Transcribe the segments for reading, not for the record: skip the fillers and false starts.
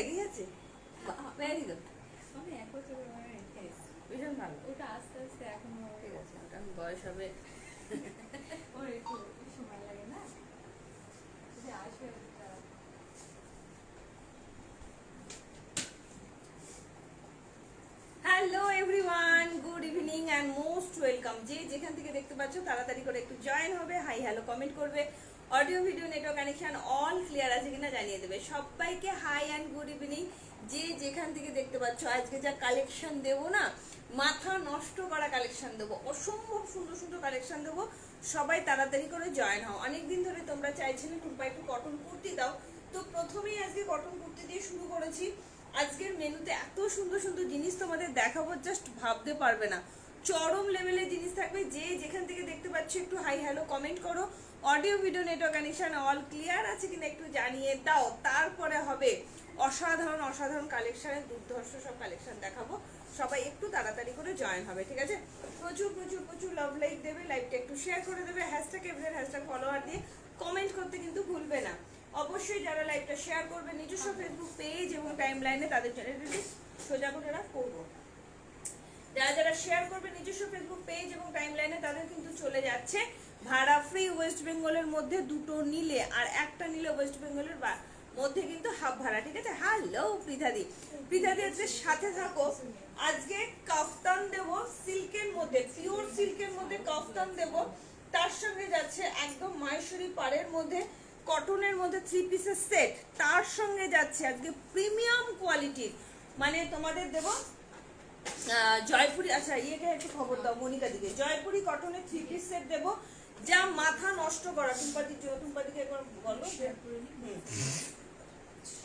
লেগেই আছে, very good, আমি 1 বছর ধরে রেখে এসেছি। ভীষণ ভালো। ওটা আস্তে আস্তে এখন ঠিক আছে, ওটা বয়স হবে। ওর একটু সময় লাগে না, যে আসবে ওটা। Hello everyone, good evening and most welcome. যে যেখান থেকে দেখতে পাচ্ছ তাড়াতাড়ি করে একটু জয়েন হবে, হাই হ্যালো কমেন্ট করবে, audio video network connection all clear আছে কিনা জানিয়ে দেবে। সবাইকে হাই অ্যান্ড গুড ইভিনিং। যে যেখান থেকে দেখতে পাচ্ছ, আজকে যা কালেকশন দেবো না, মাথা নষ্ট করা কালেকশন দেবো, অসম্ভব সুন্দর সুন্দর কালেকশন দেবো। সবাই তাড়াতাড়ি করে জয়েন হও। অনেকদিন ধরে তোমরা চাইছিলে টুম্পা একটু কটন কুর্তি দাও, তো প্রথমেই আজকে কটন কুর্তি দিয়ে শুরু করেছি। আজকের মেনুতে এত সুন্দর সুন্দর জিনিস তোমাদের দেখাবো, জাস্ট ভাবতে পারবে না, চরম লেভেলের জিনিস থাকবে। যে যেখান থেকে দেখতে পাচ্ছ একটু হাই হ্যালো কমেন্ট করো, audio video network connection all clear আছে কিনা একটু জানিয়ে দাও। তারপরে হবে অসাধারণ অসাধারণ কালেকশনের দুর্ধর্ষ সব কালেকশন দেখাবো। সবাই একটু তাড়াতাড়ি করে জয়েন হবে, ঠিক আছে? প্রচুর প্রচুর প্রচুর লাভ লাইক দেবে, লাইভটা একটু শেয়ার করে দেবে, হ্যাশট্যাগ এভরিডে হ্যাশট্যাগ ফলোয়ার দিয়ে কমেন্ট করতে কিন্তু ভুলবে না। অবশ্যই যারা লাইভটা শেয়ার করবে নিজস্ব ফেসবুক পেজ এবং টাইম লাইনে, তাদের জন্য সোজা করে করবো। যারা যারা শেয়ার করবে নিজস্ব ফেসবুক পেজ এবং টাইম লাইনে, তাদের কিন্তু চলে যাচ্ছে ভাড়া ফ্রি। ওয়েস্ট বেঙ্গলের মধ্যে দুটো নিলে আর একটা নিলে ওয়েস্ট বেঙ্গলের মধ্যে কিন্তু হাফ ভাড়া, ঠিক আছে? হ্যালো পৃথাদি, পৃথাদি আজকে সাথে থাকো। আজকে কাফতান দেবো সিল্কের মধ্যে, পিওর সিল্কের মধ্যে কাফতান দেবো। তার সঙ্গে যাচ্ছে একদম মাহেশ্বরী পাড়ের মধ্যে কটনের মধ্যে 3 পিসের সেট। তার সঙ্গে যাচ্ছে আজকে প্রিমিয়াম কোয়ালিটির, মানে তোমাদের দেবো জয়পুরি। আচ্ছা ইয়েকে একটু খবর দাও মনিকা দিকে, জয়পুরি কটনের 3 পিস সেট দেবো, যা মাথা নষ্ট করা। টুম্পাদিকে একবার বলো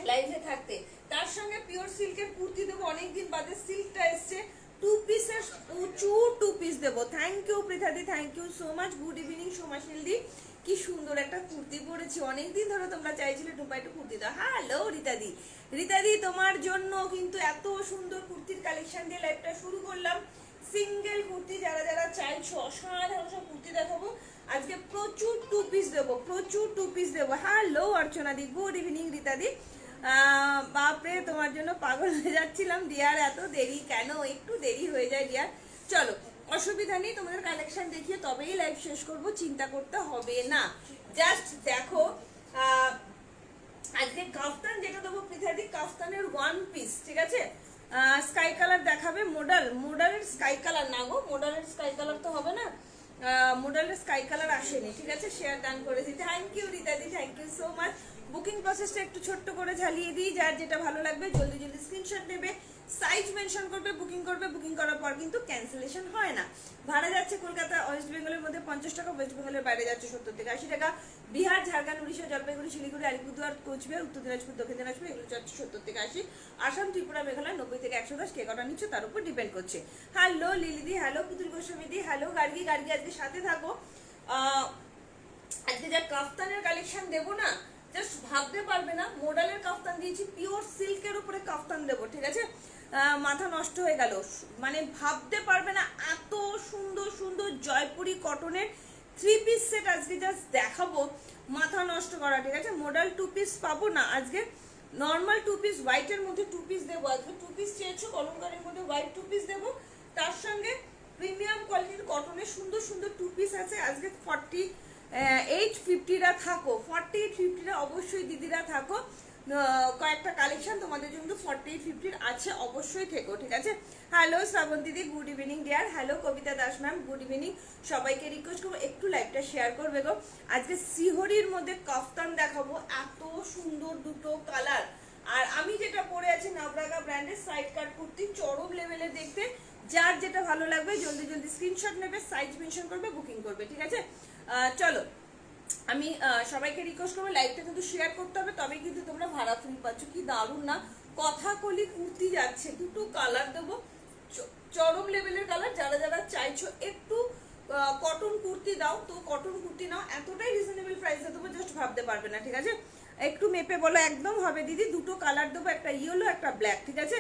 লাইভে থাকতে। তার সঙ্গে পিওর সিল্কের কুর্তি দেবো, অনেকদিন বাদে সিল্কটা এসছে। 2 পিসের প্রচুর 2 পিস দেবো। থ্যাংক ইউ পৃথাদি, thank you so much. Good evening সোমাশিলদি, কি সুন্দর একটা কুর্তি পরেছি, অনেকদিন ধরে তোমরা চাইছিলে টুম্পা একটু কুর্তি দাও। হ্যালো রীতাদি, রীতাদি তোমার জন্য কিন্তু এত সুন্দর কুর্তির কালেকশন দিয়ে লাইভটা শুরু করলাম। সিঙ্গেল কুর্তি যারা যারা চাইছো, অসাধারণ সব কুর্তি দেখাবো আজকে। প্রচুর 2 পিস দেবো, প্রচুর 2 পিস দেবো। হ্যালো অর্চনাদি, গুড ইভিনিং রীতাদি। বাপরে তোমার জন্য পাগল হয়ে যাচ্ছিলাম ডিয়ার, এত দেরি কেন? একটু দেরি হয়ে যায় ডিয়ার। চলো অসুবিধা নেই, তোমাদের কালেকশন দেখিয়ে তবেই লাইভ শেষ করব, চিন্তা করতে হবে না। জাস্ট দেখো আজকে কাফতান যেটা দেবো পৃথাদি, কাফতানের 1 পিস, ঠিক আছে? স্কাই কালার দেখাবে, মোডালের স্কাই কালার না গো, মোডালের স্কাই কালার তো হবে না, মোডালের স্কাই কালার আসেনি, ঠিক আছে? শেয়ার ডান করেছি, থ্যাংক ইউ রীতাদি, thank you so much. Booking প্রসেসটা একটু ছোট্ট করে ঝালিয়ে দিই, যার যেটা ভালো লাগবে জলদি জলদি স্ক্রিনশট নেবে, সাইজ মেনশন করবে, বুকিং করবে। বুকিং করার পর কিন্তু ক্যান্সেলেশন হয় না। ভাড়া যাচ্ছে কলকাতা ওয়েস্ট বেঙ্গলের মধ্যে 50 টাকা, ওয়েস্ট বেঙ্গলের বাইরে যাচ্ছে 70 থেকে 80 টাকা। বিহার, ঝাড়খণ্ড, উড়িষ্যা, জলপাইগুড়ি, শিলিগুড়ি, আলিপুরদুয়ার, কোচবিহার, উত্তর দিনাজপুর, দক্ষিণ দিনাজপুর এগুলো যাচ্ছে 70 থেকে 80। আসাম, ত্রিপুরা, মেঘালয় 90 থেকে 110। কে কটা নিচ্ছে তার উপর ডিপেন্ড করছে। হ্যালো লিলিদি, হ্যালো পুতুল গোস্বামীদি, হ্যালো গার্গি, গার্গি আজকে সাথে থাকো। আজকে যা কাফতানের কালেকশন দেবো না, জাস্ট ভাবতে পারবে না। মোডালের কাফতান দিয়েছি, পিওর সিল্কের উপরে কাফতান দেবো, ঠিক আছে? মাথা নষ্ট হয়ে গেল, মানে ভাবতে পারবে না এত সুন্দর সুন্দর জয়পুরি কটনের 3 পিস সেট আজকে জাস্ট দেখাবো, মাথা নষ্ট করা, ঠিক আছে? মোডাল 2 পিস পাবো না আজকে, নর্মাল 2 পিস, হোয়াইটের মধ্যে 2 পিস দেবো আজকে। 2 পিস চেয়েছো, কলমকারের মধ্যে হোয়াইট 2 পিস দেবো। তার সঙ্গে প্রিমিয়াম কোয়ালিটির কটনের সুন্দর সুন্দর 2 পিস আছে আজকে। 48-50রা থাকো, 48-50রা অবশ্যই দিদিরা থাকো। কয়েকটা কালেকশন তোমাদের জন্য 48-50 আছে, অবশ্যই থেকো, ঠিক আছে? হ্যালো শ্রাবন্তী দি, গুড ইভিনিং ডিয়ার। হ্যালো কবিতা দাস ম্যাম, গুড ইভিনিং। সবাইকে রিকোয়েস্ট করবো একটু লাইভটা শেয়ার করবে গো। আজকে সিহরির মধ্যে কাফতান দেখাবো, এত সুন্দর দুটো কালার। আর আমি যেটা পরে আছি নাবরাগা ব্র্যান্ডের সাইড কাট কুর্তি, চরম লেভেলে দেখতে। যার যেটা ভালো লাগবে জলদি জলদি স্ক্রিনশট নেবে, সাইজ মেনশন করবে, বুকিং করবে, ঠিক আছে? চলো আমি সবাইকে রিকোয়েস্ট করবো লাইভটা কিন্তু শেয়ার করতে হবে, তবে কিন্তু তোমরা ভাড়া ফ্রি পাচ্ছ। কি দারুণ না? কথা কলি কুর্তি যাচ্ছে, দুটো কালার দেবো, চরম লেভেলের কালার। যারা যারা চাইছো একটু কটন কুর্তি দাও, তো কটন কুর্তি নাও, এতটাই রিজনেবল প্রাইসে দেবো, জাস্ট ভাবতে পারবে না, ঠিক আছে? একটু মেপে বলো, একদম হবে দিদি। দুটো কালার দেবো, একটা ইয়েলো একটা ব্ল্যাক, ঠিক আছে?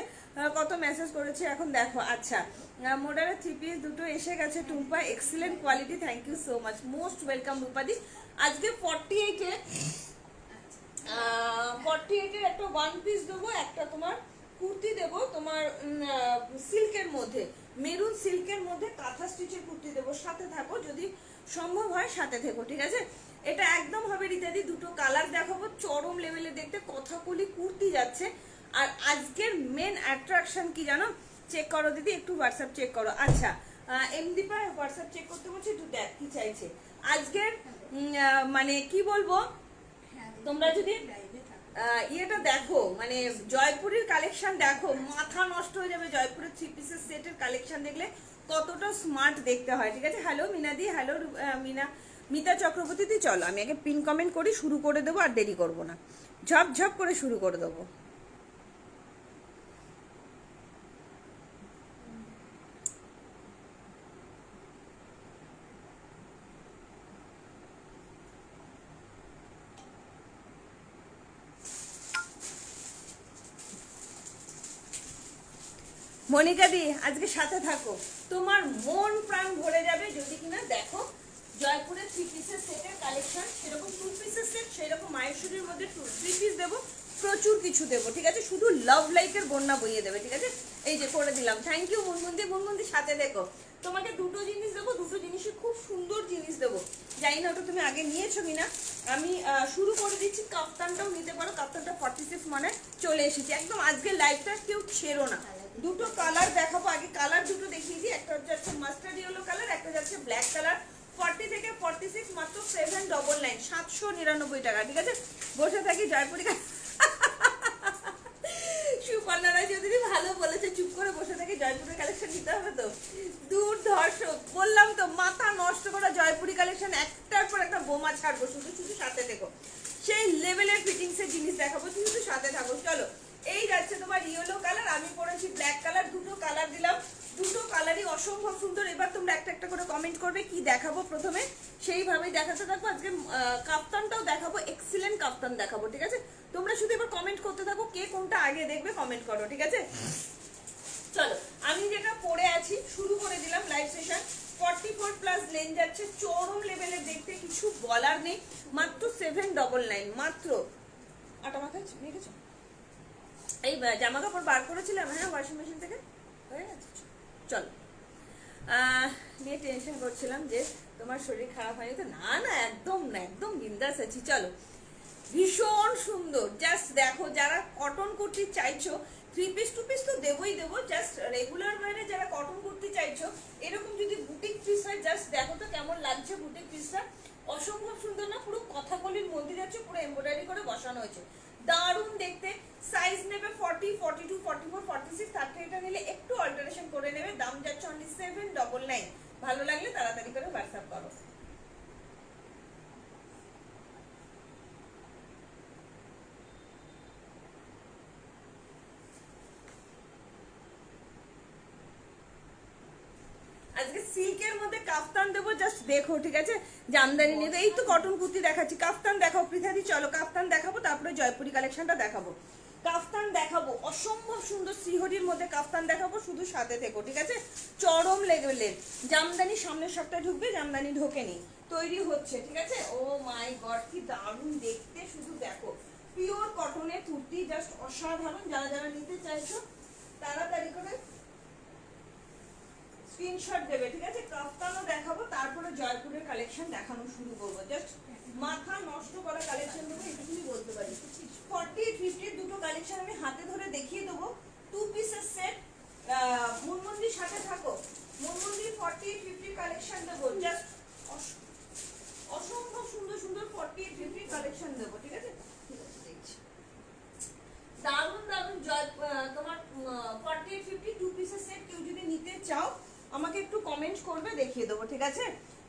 কত মেসেজ করেছে এখন দেখো। আচ্ছা মোডালের 3 পিস দুটো এসে গেছে Tumpa, excellent quality, thank you so much, most welcome রূপাদি। আজকে 48-এ 48-এর একটা ওয়ান পিস দেবো, একটা তোমার কুর্তি দেবো তোমার সিল্কের মধ্যে, মেরুন সিল্কের মধ্যে কাঁথা স্টিচের কুর্তি দেবো। সাথে থাকো, যদি সম্ভব হয় সাথে থেকো, ঠিক আছে? এটা একদম হবে রীতাদি, দুটো কালার দেখাবো, চরম লেভেলে দেখতে কথাকলি কুর্তি যাচ্ছে। আর আজকের মেন অ্যাট্রাকশন কি জানো? চেক করো দিদি, একটু হোয়াটসঅ্যাপ চেক করো। আচ্ছা এমদিপা হোয়াটসঅ্যাপ চেক করতে বলছি, একটু দেখ কি চাইছে আজকের। মানে কি বলবো, তোমরা যদি ইয়েটা দেখো, মানে জয়পুরের কালেকশন দেখো, মাথা নষ্ট হয়ে যাবে। জয়পুরের 3 পিসের সেটের কালেকশন দেখলে কতটা স্মার্ট দেখতে হয়, ঠিক আছে? হ্যালো মিনাদি, হ্যালো মিতা চক্রবর্তী দি। চলো আমি আগে পিন কমেন্ট করি, শুরু করে দেবো, আর দেরি করবো না, ঝপ ঝপ করে শুরু করে দেবো। মনিকা দি আজকে সাথে থাকো, তোমার মন প্রাণ ভরে যাবে যদি কিনা দেখো জয়পুরের 3 পিসের সেটের কালেকশন। সেরকম 2 পিসের সেট, সেরকম মায়েশ্বরীর মধ্যে 3 পিস দেবো, প্রচুর কিছু দেবো, ঠিক আছে? শুধু লাভ লাইকের বন্যা বইয়ে দেবে, ঠিক আছে? এই যে করে দিলাম, থ্যাংক ইউ মুনমুন্দি। মুনমুন্দি সাথে দেখো, তোমাকে দুটো জিনিস দেবো, দুটো জিনিসই খুব সুন্দর জিনিস দেবো। জানি না ওটা তুমি আগে নিয়েছো কিনা। আমি শুরু করে দিচ্ছি, কাপ্তানটাও নিতে পারো, কাপ্তানটা 46 মানে চলে এসেছি একদম। আজকে লাইভটা কেউ ছেড়ো না। দুটো কালার দেখাবো, আগে কালার দুটো দেখিয়ে দিই। একটা যাচ্ছে মাস্টার্ড ইয়েলো কালার, একটা যাচ্ছে ব্ল্যাক কালার। 40 থেকে 46 মাত্র 799, 799 টাকা, ঠিক আছে? বসে থাকি জয়পুরি। সুপর্ণারা যদি ভালো বলেছে, চুপ করে বসে থাকি, জয়পুরের কালেকশন নিতে হবে তো। দূরদর্শক বললাম তো, মাথা নষ্ট করা জয়পুরি কালেকশন, একটার পর একটা বোমা ছাড়বো, শুধু শুধু সাথে দেখো, সেই লেভেলের ফিটিংসের জিনিস দেখাবো, শুধু সাথে থাকো। চলো, এই যাচ্ছে তোমার ইয়েলো কালার, আমি পরেছি ব্ল্যাক কালার, দুটো কালার দিলাম, দুটো কালারই অসম্ভব সুন্দর। এবার তোমরা একটা একটা করে কমেন্ট করবে কি দেখাবো প্রথমে, সেইভাবেই দেখাতে থাকবো। আজকে কাপ্তানটাও দেখাবো, এক্সিলেন্ট কাপ্তান দেখাবো, ঠিক আছে? তোমরা শুধু এবার কমেন্ট করতে থাকো, কে কোনটা আগে দেখবে কমেন্ট করো, ঠিক আছে? চলো, আমি যেটা পরে আছি শুরু করে দিলাম লাইভ সেশন। 44 প্লাস লেন যাচ্ছে, চরম লেভেলের দেখতে, কিছু বলার নেই। মাত্র 799, মাত্র। আটা মাথায় নিয়ে গেছো? এই জামা কাপড় বার করেছিলাম, হ্যাঁ, ওয়াশিং মেশিন থেকে, হয়ে গেছে। চলো, নিয়ে টেনশন করছিলাম যে তোমার শরীর খারাপ হয়নি তো। না না, একদম না, একদম বিন্দাস আছি। চলো, ভীষণ সুন্দর, জাস্ট দেখো, যারা কটন কুর্তি চাইছো, 3 পিস 2 পিস তো দেবই দেবো, জাস্ট রেগুলার ওয়ারে যারা কটন কুর্তি চাইছো, এরকম যদি বুটিক পিস হয়, জাস্ট দেখো তো কেমন লাগছে বুটিক পিসটা। অসম্ভব সুন্দর না? পুরো কথাকলির মধ্যে যাচ্ছে, পুরো এমব্রয়ডারি করে বসানো হয়েছে, দারুণ দেখতে। সাইজ নেবে 40, 42, 44, 46, 38 নিলে একটু অল্টারেশন করে নেবে। দাম যাচ্ছে অনলি 799। ভালো লাগলে তাড়াতাড়ি করে হোয়াটসঅ্যাপ করো। আজকে সিল্কের মধ্যে কাফতান দেবো, জাস্ট দেখো, ঠিক আছে? জামদানি নিয়ে এই তো কটন কুর্তি দেখাচ্ছি, কাফতান দেখাও পৃথাদি। চলো কাফতান দেখাবো, তারপরে জয়পুরি কালেকশনটা দেখাবো। কাফতান দেখাবো, অসম্ভব সুন্দর শ্রীহরির মধ্যে কাফতান দেখাবো, শুধু সাথে থেকো, ঠিক আছে? চরম লেভেলের জামদানি সামনের সপ্তাহে ঢুকবে, জামদানি ঢোকেনি, তৈরি হচ্ছে, ঠিক আছে? ও মাই গড, কি দারুণ দেখতে, শুধু দেখো। পিওর কটনের কুর্তি, জাস্ট অসাধারণ। যারা যারা নিতে চাইছো তাড়াতাড়ি করে স্ক্রিনশট দেবে, ঠিক আছে? কাফতানও দেখাবো, তারপরে জয়পুরের কালেকশন দেখানো শুরু করবো। জাস্ট মাথা নষ্ট করা কালেকশন দেবো, এটুকুই বলতে পারি। 40, 50 দুটো কালেকশন আমি হাতে ধরে দেখিয়ে দেবো, 2 পিসের সেট। মুনমুন্দির সাথে থাকো, মুনমুন্দির 40, 50 কালেকশন দেবো, জাস্ট অসম্ভব সুন্দর সুন্দর 40, 50 কালেকশন দেবো, ঠিক আছে? দারুণ দারুণ তোমার 40, 50 2 পিসের সেট কেউ যদি নিতে চাও আমাকে একটু কমেন্ট করবে, দেখিয়ে দেবো, ঠিক আছে?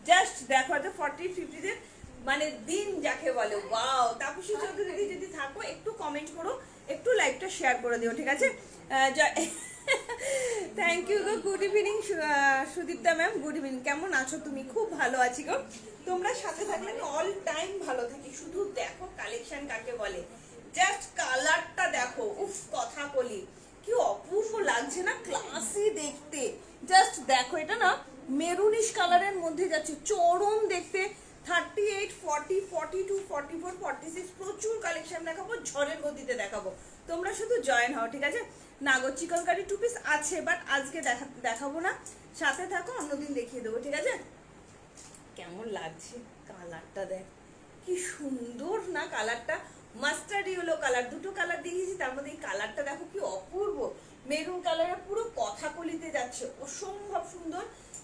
জাস্ট দেখো, যে 40, 50 দের মানে দিন যাকে বলে, ওয়াও। তাপসী চৌধুরী যদি থাকো একটু কমেন্ট করো, একটু লাইভটা শেয়ার করে দিও, ঠিক আছে? থ্যাংক ইউ গো, good evening Sudipta ma'am, good evening. কেমন আছো তুমি? খুব ভালো আছি গো। তোমরা সাথে থাকলে আমি অল টাইম ভালো থাকি। শুধু দেখো কালেকশন কাকে বলে, জাস্ট কালারটা দেখো, উফ, কথা বলি, কি অপূর্ব লাগছে না, ক্লাসি দেখতে। জাস্ট দেখো, এটা না মেরুনিশ কালারের মধ্যে যাচ্ছে, চরম দেখতে। 38, 40 40, 42, 44, 46 প্রচুর কালেকশন দেখাবো, ঝড়ের গতিতে দেখাবো। তোমরা শুধু জয়েন হও, ঠিক আছে? নাগর চিকনকারি 2 পিস আছে, বাট আজকে দেখাবো না, সাথে থাকো, অন্যদিন দেখিয়ে দেবো, ঠিক আছে? কেমন লাগছে কালারটা, দেখ কি সুন্দর না কালারটা। মাস্টার্ড ইয়েলো কালার, দুটো কালার দিয়েছি, তার মধ্যে এই কালারটা দেখো কি অপূর্ব। মেরুন কালারের পুরো কথা কলিতে যাচ্ছে, অসম্ভব সুন্দর।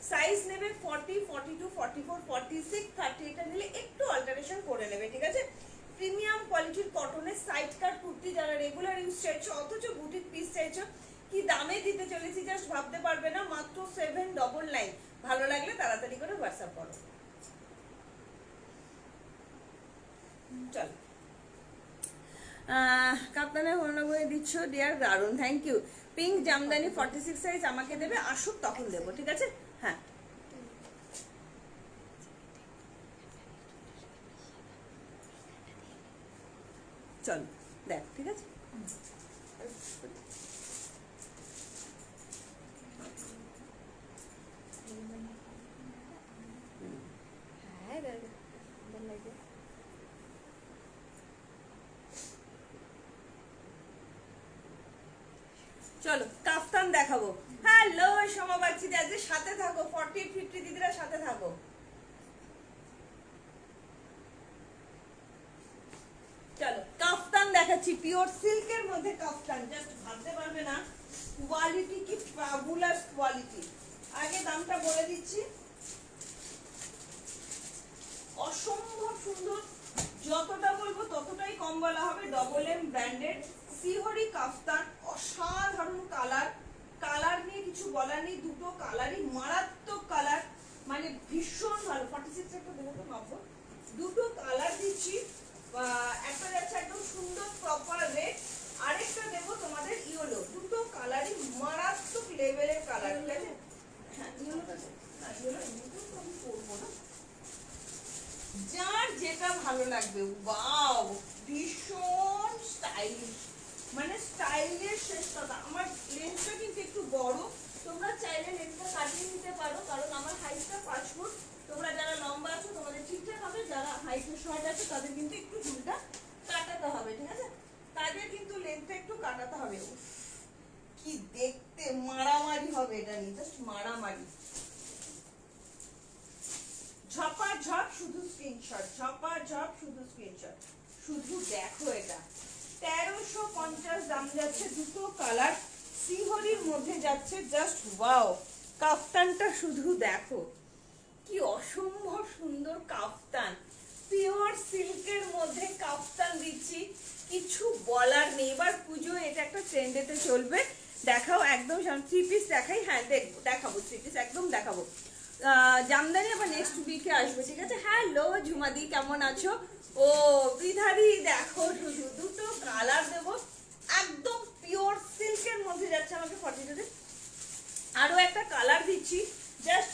সাইজ নেবে 40, 42, 44, 46, 30। এটা নিলে একটু অল্টারেশন করে নেবে, ঠিক আছে? প্রিমিয়াম কোয়ালিটির কটনের সাইড কাট কুর্তি, যারা রেগুলার ইউজ চাইছো অথচ বুটিক পিস চাইছো, কি দামে দিতে চলেছি জাস্ট ভাবতে পারবে না। মাত্র 799। ভালো লাগলে তাড়াতাড়ি করে হোয়াটসঅ্যাপ করো। চলো, কাপ্তানে হয়ে দিচ্ছ ডিয়ার, দারুন, thank you. Pink jamdani 46 size আমাকে দেবে, আসুক তখন দেবো, ঠিক আছে? হ্যাঁ, চল দেখ, ঠিক আছে? হ্যাঁ দাদা, ভালো লাগে। চলো কাফতান দেখাবো। হ্যালো সমাবাচ্ছি, আজকে সাথে থাকো, 40, 50 দিদিরা সাথে থাকো। চলো কাফতান দেখাচ্ছি, পিওর সিল্কের মধ্যে কাফতান, জাস্ট ভাবতে পারবে না কোয়ালিটি কি ফ্যাবুলাস কোয়ালিটি। আগে দামটা বলে দিচ্ছি, অসম্ভব সুন্দর, যতটা বলবো ততটাই কম বলা হবে। ডবল এম ব্র্যান্ডেড সিহরি কাফতান, অসাধারণ কালার, কালার নিয়ে কিছু বলার নেই, দুটো কালারই মারাত্মক কালার, মানে ভীষণ ভালো। 46 একটা দেবো তো মাপবো, দুটো কালার দিচ্ছি, একটা যাচ্ছে একদম সুন্দর প্রপার রেড, আরেকটা দেবো তোমাদের ইয়েলো। দুটো কালারই মারাত্মক লেভেলের কালার, ঠিক আছে? হ্যাঁ ইয়েলোটা দেবো, হ্যাঁ ইয়েলো এমনিতেও তো আমি করবো না, যার যেটা ভালো লাগবে। ওয়াও, ভীষণ স্টাইলিশ, মানে স্টাইলের শেষ কথা। আমার লেন্সটা কিন্তু একটু বড়, তোমরা চাইলে লেন্সটা কাটিয়ে নিতে পারো, কারণ আমার হাইটটা 5 ফুট। তোমরা যারা লম্বা আছো তোমাদের ঠিকঠাক হবে, যারা হাইটে শর্ট আছে তাদের কিন্তু একটু ঝুলটা কাটাতে হবে, ঠিক আছে? তাদের কিন্তু লেন্থটা একটু কাটাতে হবে। কি দেখতে মারামারি হবে এটা নিয়ে, জাস্ট মারামারি। ঝপাঝপ শুধু স্ক্রিনশট, ঝপাঝপ শুধু স্ক্রিনশট, শুধু দেখো এটা 1350 দাম যাচ্ছে, দুটো কালার সিহরির মধ্যে যাচ্ছে, জাস্ট ওয়াও। কাফতানটা শুধু দেখো কি অসম্ভব সুন্দর কাফতান, পিওর সিল্কের মধ্যে কাফতান দিচ্ছি, কিছু বলার নেই। এবার পুজো এটা একটা ট্রেন্ডেতে চলবে। দেখাও একদম 3 পিস দেখাই, হ্যাঁ দেখাবো 3 পিস একদম দেখাবো। জামদানি আবার নেক্সট উইকে আসবে, ঠিক আছে? হ্যালো ঝুমাদি, কেমন আছো? ও বিধারি, দেখো শুধু দুটো কালার দেবো, একদম পিওর সিল্কের মধ্যে যাচ্ছে আমাকে 42। আরো একটা কালার দিচ্ছি, জাস্ট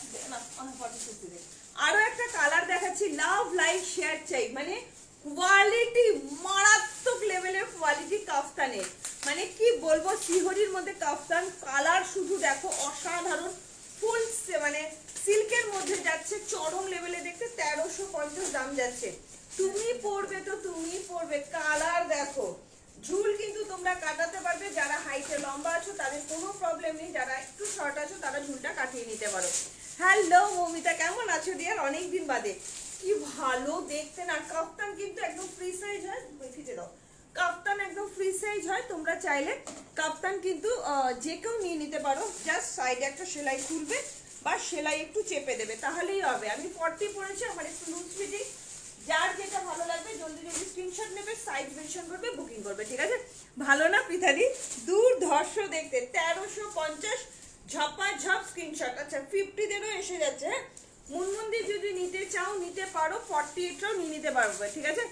46, আরো একটা কালার দেখাচ্ছি, লাভ লাইক শেয়ার চাই, মানে কোয়ালিটি মারাত্মক লেভেলের কোয়ালিটি কাফতানের, মানে কি বলবো, সিহরির মধ্যে কাফতান, কালার শুধু দেখো অসাধারণ, ফুল মানে সিল্কের মধ্যে যাচ্ছে, চরম লেভেলে দেখতে, 1350 দাম যাচ্ছে। তুমি পরবে তো তুমি পরবে, কালার দেখো, ঝুল কিন্তু তোমরা কাটাতে পারবে, যারা হাইটে লম্বা আছো তাদের কোনো প্রবলেম নেই, যারা একটু শর্ট আছো তারা ঝুলটা কাটিয়ে নিতে পারো। হ্যালো মমিতা, কেমন আছো ডিয়ার? অনেকদিন বাদে, কি ভালো দেখতে না। কাফতান কিন্তু একদম ফ্রি সাইজ হয়, ফিতে দাও, কাফতান একদম ফ্রি সাইজ হয়, তোমরা চাইলে কাফতান কিন্তু যে কেউ নিয়ে নিতে পারো, জাস্ট সাইডে একটা সেলাই খুলবে বা সেলাই একটু চেপে দেবে, তাহলেই হবে। আমি 40 পরেছি, আমার একটু লুজ ফিটিং, যার যেটা ভালো লাগবে জলদি জলদি স্ক্রিনশট নেবে, সাইজ মেনশন করবে, বুকিং করবে, ঠিক আছে? ভালো না পিথারি? ধর্ষ দেখতে, 1350 ঝপাঝপ স্ক্রিনশট। আচ্ছা 50 দেরও এসে যাচ্ছে, হ্যাঁ? মুনমুন্দি যদি নিতে চাও নিতে পারো, 48টাও নিয়ে নিতে পারবে, ঠিক আছে?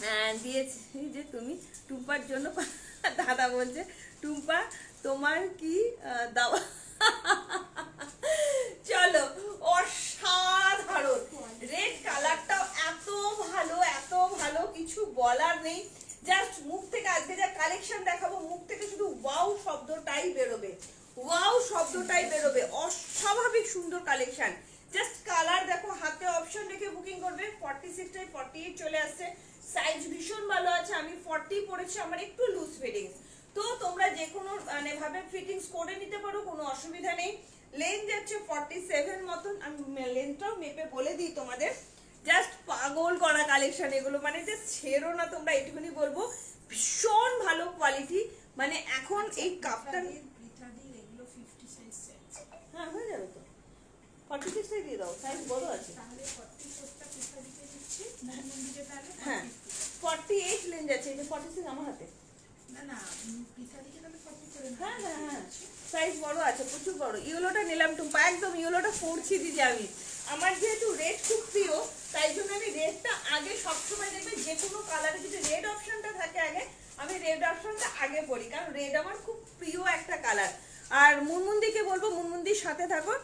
হ্যাঁ দিয়েছি যে তুমি টুম্পার জন্য, দাদা বলছে টুম্পা তোমার কি দাওয়া। চলো, অসাধারণ রেড কালারটাও এত ভালো, এত ভালো, কিছু বলার নেই। জাস্ট মুখ থেকে আজকে যা কালেকশন দেখাবো, মুখ থেকে শুধু ওয়াও শব্দটাই বেরোবে, ওয়াও শব্দটাই বেরোবে। অস্বাভাবিক সুন্দর কালেকশন, জাস্ট কালার দেখো, হাতে অপশন রেখে বুকিং করবে। 46টাই আসছে, সাইজ ভীষণ ভালো আছে। আমি 40 পরেছি, আমার একটু লুজ ফিটিংস, তো তোমরা যে কোনো মানে ভাবে ফিটিংস করে নিতে পারো, কোনো অসুবিধা নেই। লেন্থ যাচ্ছে 47 মতন, আমি লেন্থটাও মেপে বলে দিই তোমাদের। জাস্ট পাগল করা কালেকশন এগুলো, মানে যে ছেড়ো না তোমরা, এটুকুনি বলবো। ভীষণ ভালো কোয়ালিটি, মানে এখন এই কাপটা এগুলো 50 সাইজ সেট, হ্যাঁ হয়ে যাবে তো। 46 দিয়ে দাও, সাইজ বড় আছে। তাহলে 44টা পিঠা দিতে দিচ্ছি মন্দিরে, তাহলে হ্যাঁ 48 লেন্থ আছে, এটা 46 আমার হাতে। না না পিঠা দিকে তাহলে 40 করে না। হ্যাঁ হ্যাঁ হ্যাঁ, সাইজ বড় আছে, প্রচুর বড়। ইয়েলোটা নিলাম টুম্পা, একদম ইয়েলোটা পরছি দিদি আমি। আমার যেহেতু রেড খুব প্রিয়, তাই জন্য আমি রেডটা আগে সবসময়, দেখবে যে কোনো কালারে যদি রেড অপশনটা থাকে আগে, আমি রেড অপশনটা আগে পরি, কারণ রেড আমার খুব প্রিয় একটা কালার। আর মুনমুন্দিকে বলবো মুনমুন্দির সাথে থাকো,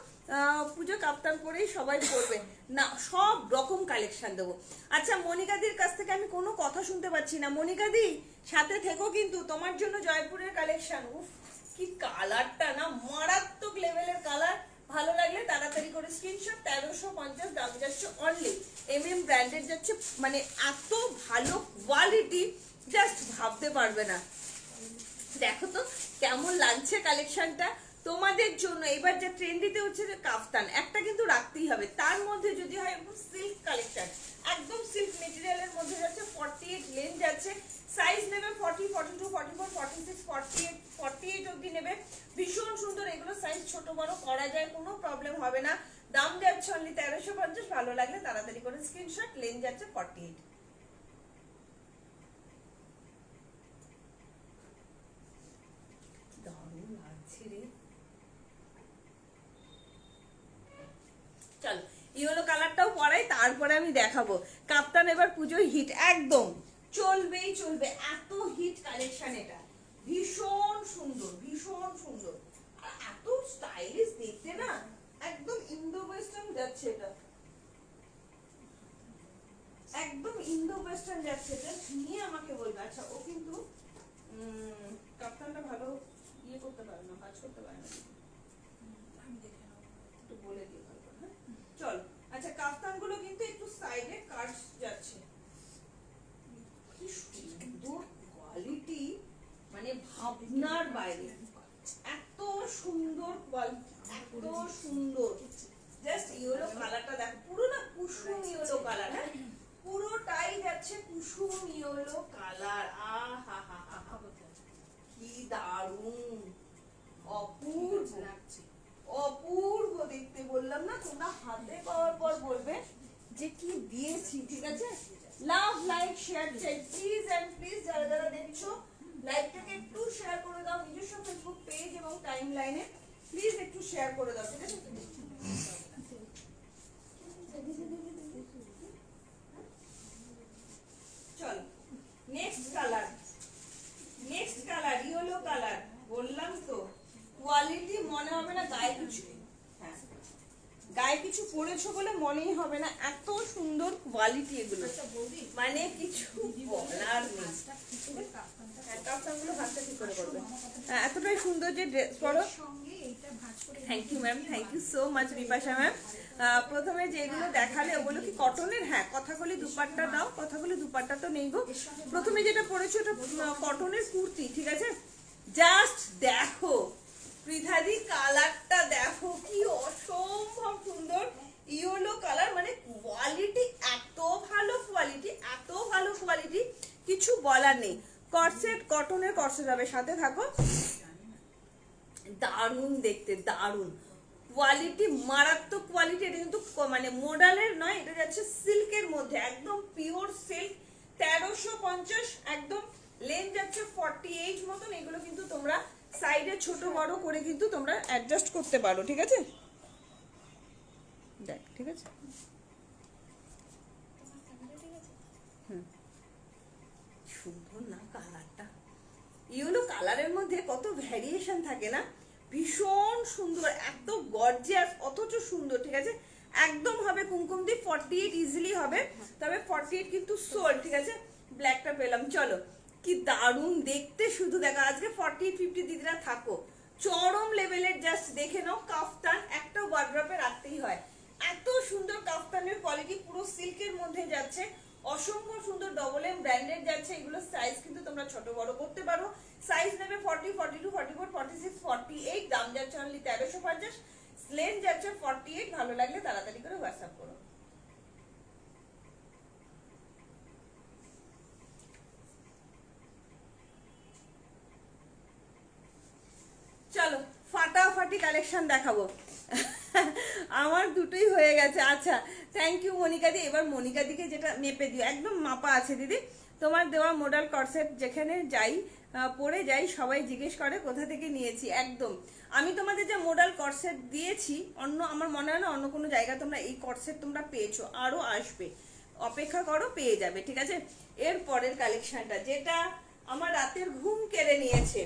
পুজো কাপ্তান পরেই সবাই পরবে না, সব রকম কালেকশন দেবো। আচ্ছা মনিকাদির কাছ থেকে আমি কোনো কথা শুনতে পাচ্ছি না, মনিকাদি সাথে থেকো কিন্তু, তোমার জন্য জয়পুরের কালেকশন। উফ কি কালারটা না, মারাত্মক লেভেলের কালার। ভালো লাগলে তাড়াতাড়ি করে স্ক্রিনশট। 1350 দাম যাচ্ছে অনলি, ব্র্যান্ডেড যাচ্ছে, মানে এত ভালো কোয়ালিটি জাস্ট ভাবতে পারবে না। দেখো তো কেমন লাগছে কালেকশনটা তোমাদের জন্য। এবার যে ট্রেন্ডিতে হচ্ছে যে কাফতান, একটা কিন্তু রাখতেই হবে, তার মধ্যে যদি হয় সিল্ক কালেকশন, একদম সিল্ক মেটেরিয়ালের মধ্যে যাচ্ছে। 48 লেন্থ যাচ্ছে, সাইজ নেবে 40, 42, 44, 46, 48, 48 অবধি নেবে। ভীষণ সুন্দর এগুলো, সাইজ ছোট বড় করা যায়, কোনো প্রবলেম হবে না। দাম যাচ্ছে অনলি 1350। ভালো লাগলে তাড়াতাড়ি করে স্ক্রিনশট। লেন্থ যাচ্ছে 48। দারুণ লাগছে রে। চল ইয়েলো কালারটাও পরাই, তারপরে আমি দেখাবো কাপ্তান। এবার পুজোর হিট একদম চলবেই চলবে, এত হিট কালেকশন এটা। ভীষণ সুন্দর, ভীষণ সুন্দর, আর এত স্টাইলিশ দেখতে না, একদম ইন্দো ওয়েস্টার্ন যাচ্ছে এটা, একদম ইন্দো ওয়েস্টার্ন যাচ্ছে এটা। নিয়ে আমাকে বলবে। আচ্ছা ও কিন্তু কাপ্তানটা ভালো ইয়ে করতে পারে না, কাজ করতে পারে না, আমি দেখে নেব, একটু বলে দিই ভালো করে, হ্যাঁ চল। আচ্ছা কাফতান গুলো কিন্তু একটু সাইডে কাট যাচ্ছে, কি সুন্দর কোয়ালিটি, মানে ভাবনার বাইরে, এত সুন্দর কোয়ালিটি, এত সুন্দর। জাস্ট ইয়েলো কালারটা দেখো, পুরো না কুসুম ইয়েলো কালার, হ্যাঁ পুরোটাই যাচ্ছে কুসুম ইয়েলো কালার। আহা হা হা হা, কি দারুণ, অপূর্ব লাগছে। অপূর্ব দেখতে। বললাম না, তোমরা হাতে পাওয়ার পর বলবে যে কি দিয়েছি, ঠিক আছে। লাভ লাইক শেয়ার চাই প্লিজ এন্ড প্লিজ। যারা যারা দেখছো লাইভটাকে একটু শেয়ার করে দাও, নিজস্ব ফেসবুক পেজ এবং টাইম লাইনে প্লিজ একটু শেয়ার করে দাও, ঠিক আছে। চল next colour, next colour yellow colour. বললাম তো কোয়ালিটি মনে হবে না গায়ে কিছু, হ্যাঁ গায়ে কিছু পরেছো বলে মনেই হবে না, এত সুন্দর কোয়ালিটি এগুলো, মানে কিছু বলার নেই। কাপ্তানগুলো ভাজটা কি করে করবে, হ্যাঁ এতটাই সুন্দর যে ড্রেস পরো। Thank you ma'am, thank you so much Bipasha ma'am. প্রথমে যেগুলো দেখালে ওগুলো কি কটনের, হ্যাঁ কথাগুলি দুপাট্টা দাও, কথাগুলি দুপাট্টা তো নেই গো। প্রথমে যেটা পরেছো ওটা কটনের কুর্তি, ঠিক আছে। জাস্ট দেখো পৃথাদি কালারটা দেখো, কি অসম্ভব সুন্দর ইয়েলো কালার, মানে কোয়ালিটি এত ভালো, কোয়ালিটি এত ভালো কোয়ালিটি, কিছু বলার নেই। কর্সেট, কটনের কর্সেট হবে, সাথে থাকো। দারুণ দেখতে, দারুণ কোয়ালিটি, মারাত্মক কোয়ালিটি। এটা কিন্তু মানে মডেলের নয়, এটা যাচ্ছে সিল্কের মধ্যে, একদম পিওর সিল্ক। 1350 একদম। লেন্থ যাচ্ছে 48 মতন। এগুলো কিন্তু তোমরা সাইডে ছোট বড় করে কিন্তু তোমরা অ্যাডজাস্ট করতে পারো, ঠিক আছে। দেখ ঠিক আছে, সুন্দর না কালারটা, ইয়েলো কালারের মধ্যে কত ভ্যারিয়েশন থাকে না, ভীষণ সুন্দর, এত গর্জিয়াস অথচ সুন্দর, ঠিক আছে। একদম হবে কুমকুম দি 48 ইজিলি হবে, তবে 48 কিন্তু সোল, ঠিক আছে। ব্ল্যাকটা পেলাম, চলো কি দারুণ দেখতে, শুধু দেখো। আজকে 40 50 দিদিরা থাকো, চরম লেভেলের। জাস্ট দেখে নাও কাফতান, একটা ওয়ার্ড্রপে রাখতেই হয়। এত সুন্দর কাফতানের কোয়ালিটি, পুরো সিল্কের মধ্যে যাচ্ছে, অসম্ভব সুন্দর ডবল এম ব্র্যান্ডেড যাচ্ছে। এগুলো সাইজ কিন্তু তোমরা ছোট বড় করতে পারো। সাইজ নেবে 40, 42, 44, 46, 48। দাম যাচ্ছে অনলি 1350। লেন্থ যাচ্ছে 48। ভালো লাগলে তাড়াতাড়ি করে হোয়াটসঅ্যাপ করো। চলো ফাটাফাটি কালেকশন দেখাবো। আমার দুটোই হয়ে গেছে। আচ্ছা, থ্যাংক ইউ মনিকা দি। এবার মনিকা দিকে যেটা মেপে দিও, একদম মাপা আছে দিদি। তোমার দেওয়া মডেল কর্সেট যেখানে যাই পরে যাই সবাই জিজ্ঞেস করে কোথা থেকে নিয়েছি। একদম আমি তোমাদের যে মডেল কর্সেট দিয়েছি, অন্য আমার মনে হয় না অন্য কোনো জায়গায় তোমরা এই কর্সেট তোমরা পেয়েছো, আরো আসবে, অপেক্ষা করো, পেয়ে যাবে। ঠিক আছে, এর পরের কালেকশনটা যেটা আমার রাতের ঘুম কেড়ে নিয়েছে।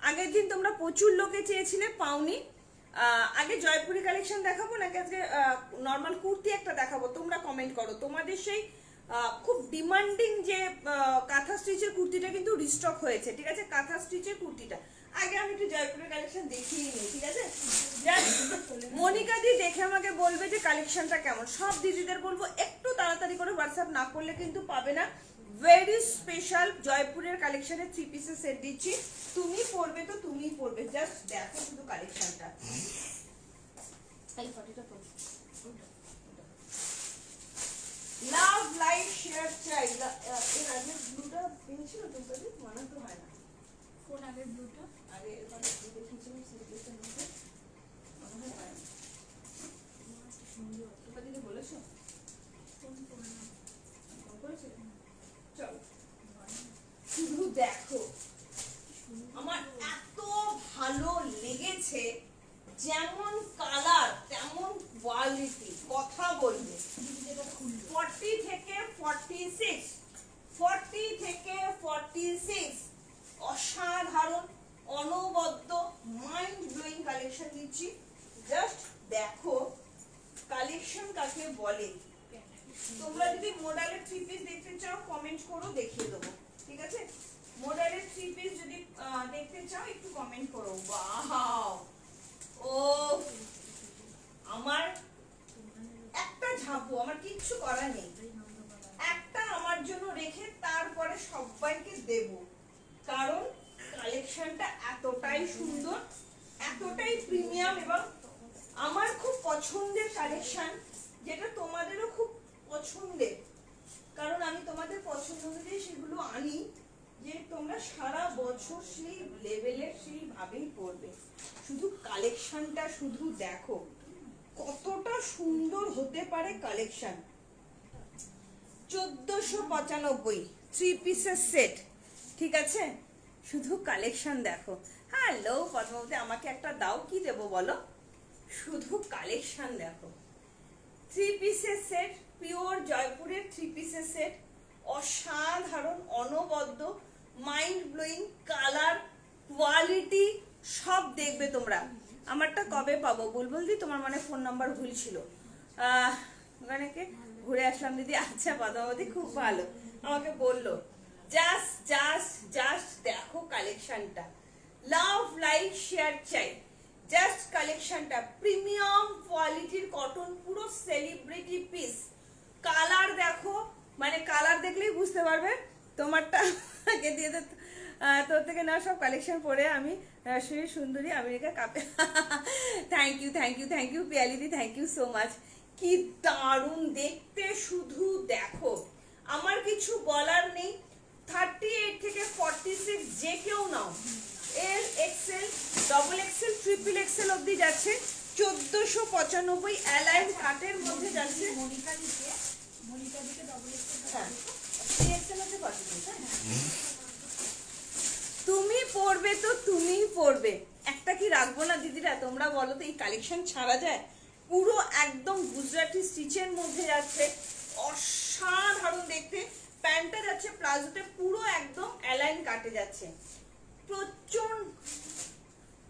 আগের দিন তোমরা প্রচুর লোকে চেয়েছিলে, পাওনি। আগে জয়পুরি কালেকশন দেখাবো নাকি আজকে নর্মাল কুর্তি একটা দেখাবো? তোমরা কমেন্ট করো। তোমাদের সেই খুব ডিমান্ডিং যে কাঁথা স্টিচের কুর্তিটা কিন্তু রিস্টক হয়েছে। ঠিক আছে, কাঁথা স্টিচের কুর্তিটা আগে আমি একটু জয়পুরের কালেকশন দেখিয়ে নিই। ঠিক আছে, মনিকা দি দেখে আমাকে বলবে যে কালেকশনটা কেমন। সব দিদিদের বলবো একটু তাড়াতাড়ি করে হোয়াটসঅ্যাপ না করলে কিন্তু পাবে না। ভেরি স্পেশাল জয়পুরের কালেকশনের 3 পিসের সেট দিচ্ছি। তুমি পরবে তো তুমিই পরবে, জাস্ট দেখো শুধু কালেকশনটা। এই ফটোটা তো লাভ লাইক শেয়ার চাই। এর আগে ব্লুটা পেয়েছিল তো তাদের মনে তো হয় না। কোন আগের ব্লুটা? আগে এবারে দেখেছিলাম সিরিজের মধ্যে, মনে হয় না। সুন্দর। তোমরা দিদি বলেছো কোন করলাম? ফোন করেছিল? চলো শুধু দেখো, আমার এত ভালো লেগেছে। যেমন কালার তেমন কোয়ালিটি, কথা বলবে। 40 থেকে 46, 40 থেকে 46 অসাধারণ অনবদ্য মাইন্ড ব্লোয়িং কালেকশন দিচ্ছি। জাস্ট দেখো কালেকশন কাকে বলে। তোমরা যদি মডেলের 3 পিস দেখতে চাও কমেন্ট করো, দেখিয়ে দেবো। ঠিক আছে, মডেলের 3 পিস যদি দেখতে চাও একটু কমেন্ট করো। ওয়াও, ও আমার একটা ঝাঁপু, আমার কিচ্ছু করার নেই। একটা আমার জন্য রেখে তারপরে সবাইকে দেব, কারণ কালেকশনটা এতটাই সুন্দর, এতটাই প্রিমিয়াম এবং আমার খুব পছন্দের কালেকশন, যেটা তোমাদেরও খুব পছন্দের। কারণ আমি তোমাদের পছন্দ অনুযায়ী সেগুলো আনি, যে তোমরা সারা বছর সেই লেভেলের সেই ভাবেই পড়বে। শুধু কালেকশনটা শুধু দেখো কতটা সুন্দর হতে পারে কালেকশন। 1495 3 পিসের সেট। ঠিক আছে, শুধু কালেকশন দেখো। হ্যালো পদ্মাবতী, আমাকে একটা দাও, কি দেবো বলো? শুধু কালেকশন দেখো। 3 পিসের সেট, পিওর জয়পুরের 3 পিসের সেট, অসাধারণ অনবদ্য মাইন্ড ব্লোয়িং কালার কোয়ালিটি সব দেখবে তোমরা। আমারটা কবে পাবো? বুলবুল দি তোমার মানে ফোন নাম্বার ভুল ছিল। ওখানে কে ঘুরে আসলাম দিদি। আচ্ছা পদ্মাবতী, খুব ভালো, আমাকে বললো। জাস্ট জাস্ট জাস্ট দেখো কালেকশনটা। লাভ লাইক শেয়ার চাই। জাস্ট কালেকশনটা প্রিমিয়াম কোয়ালিটির কটন, পুরো সেলিব্রিটি পিস। কালার দেখো, মানে কালার দেখলেই বুঝতে পারবে। তোমারটা আগে দিয়ে দে, তোর থেকে না সব কালেকশন পরে আমি রাজশাহী সুন্দরী আমেরিকা কাপে। Thank you thank you thank you পিয়ালিদি, থ্যাংক ইউ সো মাচ। কি দারুণ দেখতে, শুধু দেখো। আমার কিছু বলার নেই। 38 থেকে 46 যে কেউ নাও। L XL, double XL, triple XL অবধি যাচ্ছে। 1495 অ্যালাইন কাটের মধ্যে যাচ্ছে। মনিকা দিকে ডবল এক্সেল। হ্যাঁ, এক্সেল হচ্ছে 46। হ্যাঁ, তুমি পড়বে তো তুমিই পড়বে। একটা কি রাখবো না দিদিরা? তোমরা বলো তো, এই কালেকশন ছাড়া যায়? পুরো একদম গুজরাটি স্টিচের মধ্যে যাচ্ছে, অসাধারণ দেখতে। প্যান্টটা যাচ্ছে প্লাজোতে, পুরো একদম অ্যালাইন কাটে যাচ্ছে।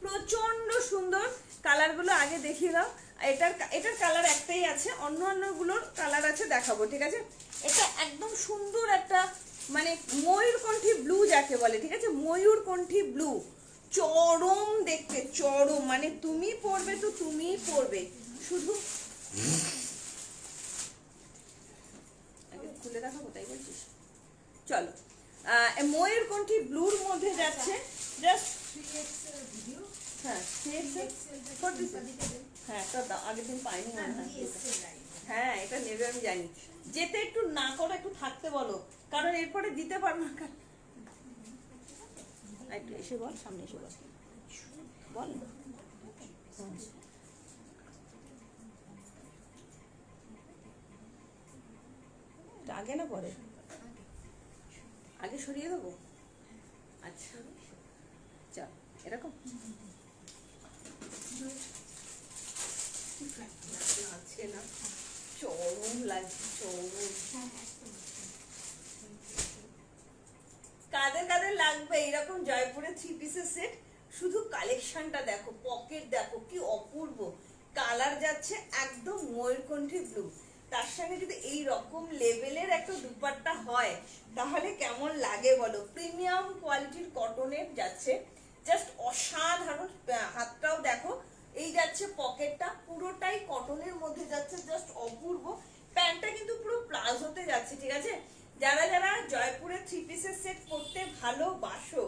প্রচন্ড সুন্দর। কালারগুলো আগে দেখিয়ে দাও। এটার কালার একটাই আছে, অন্যগুলোর কালার আছে, দেখাবো। ঠিক আছে, এটা একদম সুন্দর একটা মানে ময়ূরকণ্ঠী ব্লু যাকে বলে। ঠিক আছে, ময়ূরকণ্ঠী ব্লু, চরম দেখতে, চরম। মানে তুমি পরবে তো তুমিই পরবে। শুধু খুলে খুলে দেখাবো তাই বলছিস? চলো, ময়ূরকণ্ঠী ব্লুর মধ্যে যাচ্ছে জাস্ট। হ্যাঁ 46 হ্যাঁ তো আগের দিন পাইনি মনে হয়। হ্যাঁ এটা নেবে আমি জানি। যেতে একটু না করে একটু থাকতে বলো, কারণ এরপরে দিতে পারবো না। একটু এসে বল, সামনে এসে বল, বল। আগে না পরে? আগে সরিয়ে দেবো। আচ্ছা চল এরকম লাগছে না? চরম লাগছে, চরম। কাদের কাদের লাগবে এরকম জয়পুরের 3 পিসের সেট? শুধু কালেকশনটা দেখো, পকেট দেখো কি অপূর্ব, কালার যাচ্ছে একদম ময়ূরকণ্ঠী ব্লু, তার সঙ্গে যদি এই রকম লেভেলের একটা দুপাট্টা হয় তাহলে কেমন লাগে বলো। প্রিমিয়াম কোয়ালিটির কটনের যাচ্ছে, জাস্ট অসাধারণ। হাতটাও দেখো, এই যাচ্ছে পকেটটা পুরোটাই কটনের মধ্যে যাচ্ছে, জাস্ট অপূর্ব। প্যান্টটা কিন্তু পুরো প্লাজোতে যাচ্ছে, ঠিক আছে? যারা যারা জয়পুরের 3 পিসের সেট করতে ভালোবাসো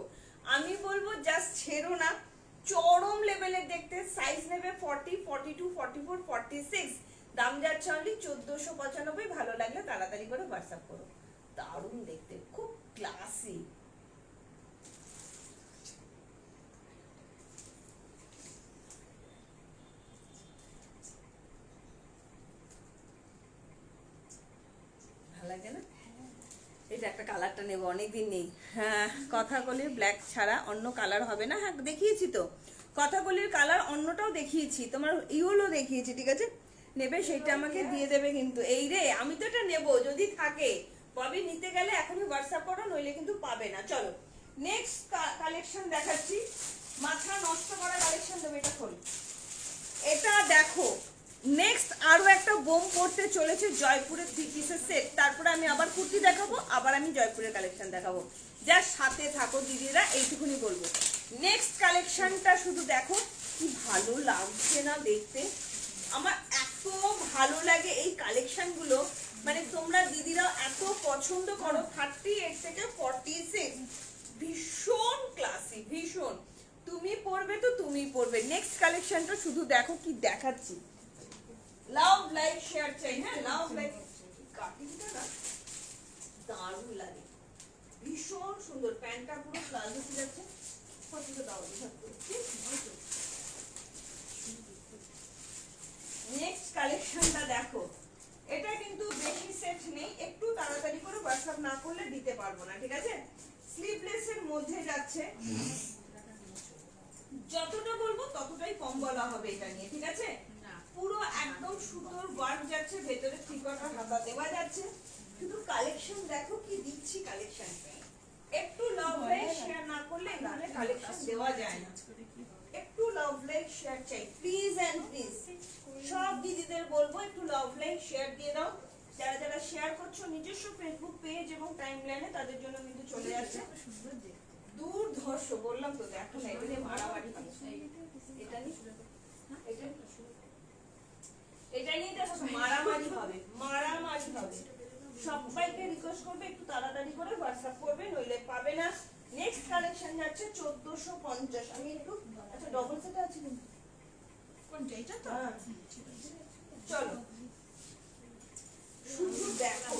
আমি বলবো জাস্ট ছেড়ো না, চরম লেভেলের দেখতে। সাইজ নেবে 40, 42, 44, 46, দাম যাচ্ছে অনলি 1495। ভালো লাগলে তাড়াতাড়ি করে হোয়াটসঅ্যাপ করো। দারুণ দেখতে, খুব ক্লাসি। ভালো লাগে না? এটা একটা কালারটা নেবো, অনেকদিন নেই। হ্যাঁ কথাকলির ব্ল্যাক ছাড়া অন্য কালার হবে না। হ্যাঁ দেখিয়েছি তো, কথাকলির কালার অন্যটাও দেখিয়েছি, তোমার ইউলো দেখিয়েছি, ঠিক আছে? নেবে সেটা আমাকে দিয়ে দেবে কিন্তু। এই রে আমি তো এটা নেবো যদি থাকে। ববি নিতে গেলে এখনই হোয়াটসঅ্যাপ করো, নইলে কিন্তু পাবে না। চলো নেক্সট কালেকশন দেখাচ্ছি। মাথা নষ্ট করা কালেকশন দেবে, এটা খোল। এটা দেখো, নেক্সট আরো একটা বোম পড়তে চলেছে জয়পুরের 3 পিসের সেট। তারপরে আমি আবার কুর্তি দেখাবো, আবার আমি জয়পুরের কালেকশন দেখাবো। যা সাথে থাকো দিদিরা, এইটুকুনি বলবো। নেক্সট কালেকশনটা শুধু দেখো কি ভালো লাগছে না দেখতে। আমার এত ভালো লাগে এই কালেকশনগুলো, মানে তোমরা দিদিরা এত পছন্দ করো। 38 থেকে 46 ভীষণ ক্লাসি, ভীষণ। তুমি পরবে তো তুমি পরবে। নেক্সট কালেকশনটা শুধু দেখো কি দেখাচ্ছি। লাভ লাইক শেয়ার চাই। হ্যাঁ লাভ লাইক, কাটিংটা না দারুণ লাগে, ভীষণ সুন্দর। প্যান্টটা পুরো প্লাজো হয়ে যাচ্ছে। কতটা দাও নেক্সট কালেকশনটা দেখো। এটা কিন্তু বেশি সেট নেই, একটু তাড়াতাড়ি করে হোয়াটসঅ্যাপ না করলে দিতে পারবো না, ঠিক আছে? স্লিভলেস এর মধ্যে যাচ্ছে, যতটা বলবো ততটাই কম বলা হবে এটা নিয়ে, ঠিক আছে? পুরো একদম সুতোর ওয়ার্ক যাচ্ছে, ভেতরে থ্রি-কোয়ার্টার হাতা দেওয়া যাচ্ছে। শুধু কালেকশন দেখো কি দিচ্ছি কালেকশন। একটু লাভ লাইক শেয়ার না করলে এখানে কালেকশন দেওয়া যায় না। একটু লাভ লাইক শেয়ার চাই প্লিজ এন্ড প্লিজ। সব দিদিদের বলবো একটু লাভ লাইক শেয়ার দিয়ে দাও। যারা যারা শেয়ার করছো নিজস্ব ফেসবুক পেজ এবং টাইমলাইনে, তাদের জন্য কিন্তু চলে যাচ্ছে। দুর্ধর্ষ বললাম তো, দেখো না এটা নিয়ে মারামারি হবে। এটা নিয়ে এটা নিয়ে দেখো মারামারি হবে, মারামারি হবে। সবাইকে রিকোয়েস্ট করবে একটু তাড়াতাড়ি করে হোয়াটসঅ্যাপ করবে, নইলে পাবে না। নেক্সট কালেকশন যাচ্ছে 1450। আমি একটু, আচ্ছা ডবল সেট আছে কিন্তু কোনটা? এটা তো চলো শুধু দেখো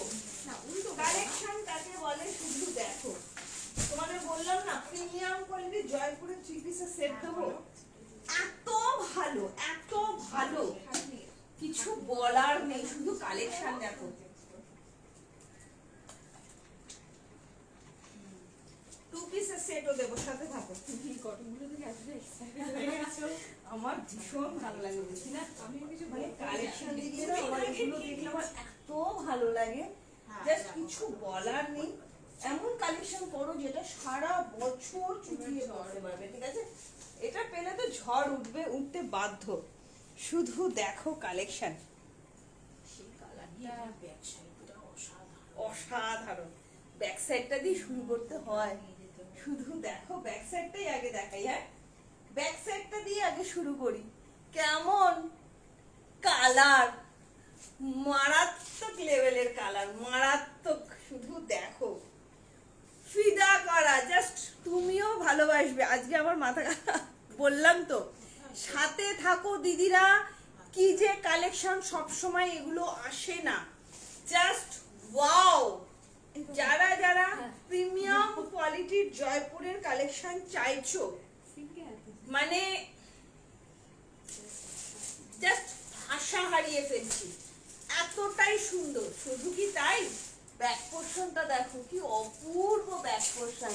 কালেকশন কাকে বলে, শুধু দেখো। তোমাদের বললাম না প্রিমিয়াম কোয়ালিটি জয়পুরের 3 পিসের সেট দেবো। এত ভালো, এত ভালো, কিছু বলার নেই, শুধু কালেকশন দেখো। 2 পিসের সেটও দেবো, সাথে থাকো। আমার ভীষণ ভালো লাগে, বুঝি না আমি কিছু মানে কালেকশন দিয়ে দাও। আমার এগুলো দেখলে আমার এত ভালো লাগে, জাস্ট কিছু বলার নেই। এমন কালেকশন করো যেটা সারা বছর চুটিয়ে পড়তে পারবে, ঠিক আছে? এটা পেলে তো ঝড় উঠবে, উঠতে বাধ্য। শুধু দেখো কালেকশন, অসাধারণ। ব্যাক সাইডটা দিয়ে শুরু করতে হয়, শুধু দেখো ব্যাক সাইডটাই আগে দেখাই। হ্যাঁ ব্যাক সাইডটা দিয়ে আগে শুরু করি। কেমন কালার, মারাত্মক লেভেলের কালার, মারাত্মক, শুধু দেখো ফিদা করা, জাস্ট তুমিও ভালোবাসবে। আজকে আমার মাথা বললাম তো, সাথে থাকো দিদিরা, কি যে কালেকশন, সব সময় এগুলো আসে না, জাস্ট ওয়াও। যারা যারা প্রিমিয়াম কোয়ালিটির জয়পুরের কালেকশন চাইছো, মানে জাস্ট ভাষা হারিয়ে ফেলছি, এতটাই সুন্দর। শুধু কি তাই, ব্যাক পোর্শনটা দেখো কি অপূর্ব, ব্যাক পোর্শন,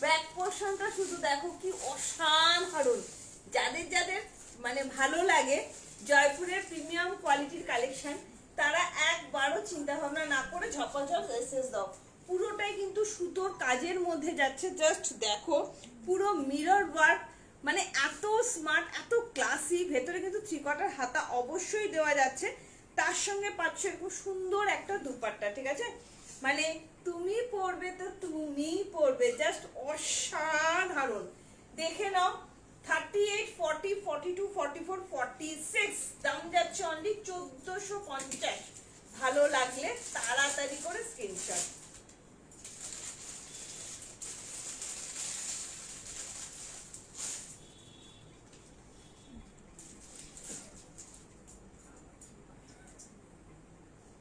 ব্যাক পোর্শনটা শুধু দেখো কি অসাধারণ। যাদের যাদের মানে ভালো লাগে জয়পুরের প্রিমিয়াম কোয়ালিটির কালেকশন, তারা একবারও চিন্তা ভাবনা না করে ঝপাঝপ এসএস দাও। পুরোটাই কিন্তু সুতোর কাজের মধ্যে যাচ্ছে, জাস্ট দেখো পুরো মিরর ওয়ার্ক, মানে এত স্মার্ট, এত ক্লাসি। ভেতরে কিন্তু 3/4 হাতা অবশ্যই দেওয়া যাচ্ছে, তার সঙ্গে পাচ্ছ এরকম সুন্দর একটা দুপাট্টা, ঠিক আছে? মানে তুমি পরবে তো তুমিই পরবে, জাস্ট অসাধারণ। দেখে নাও, 38, 40, 42, 44, 46, দাম যাচ্ছে অনলি 1450। ভালো লাগলে তাড়াতাড়ি করে স্ক্রিনশট।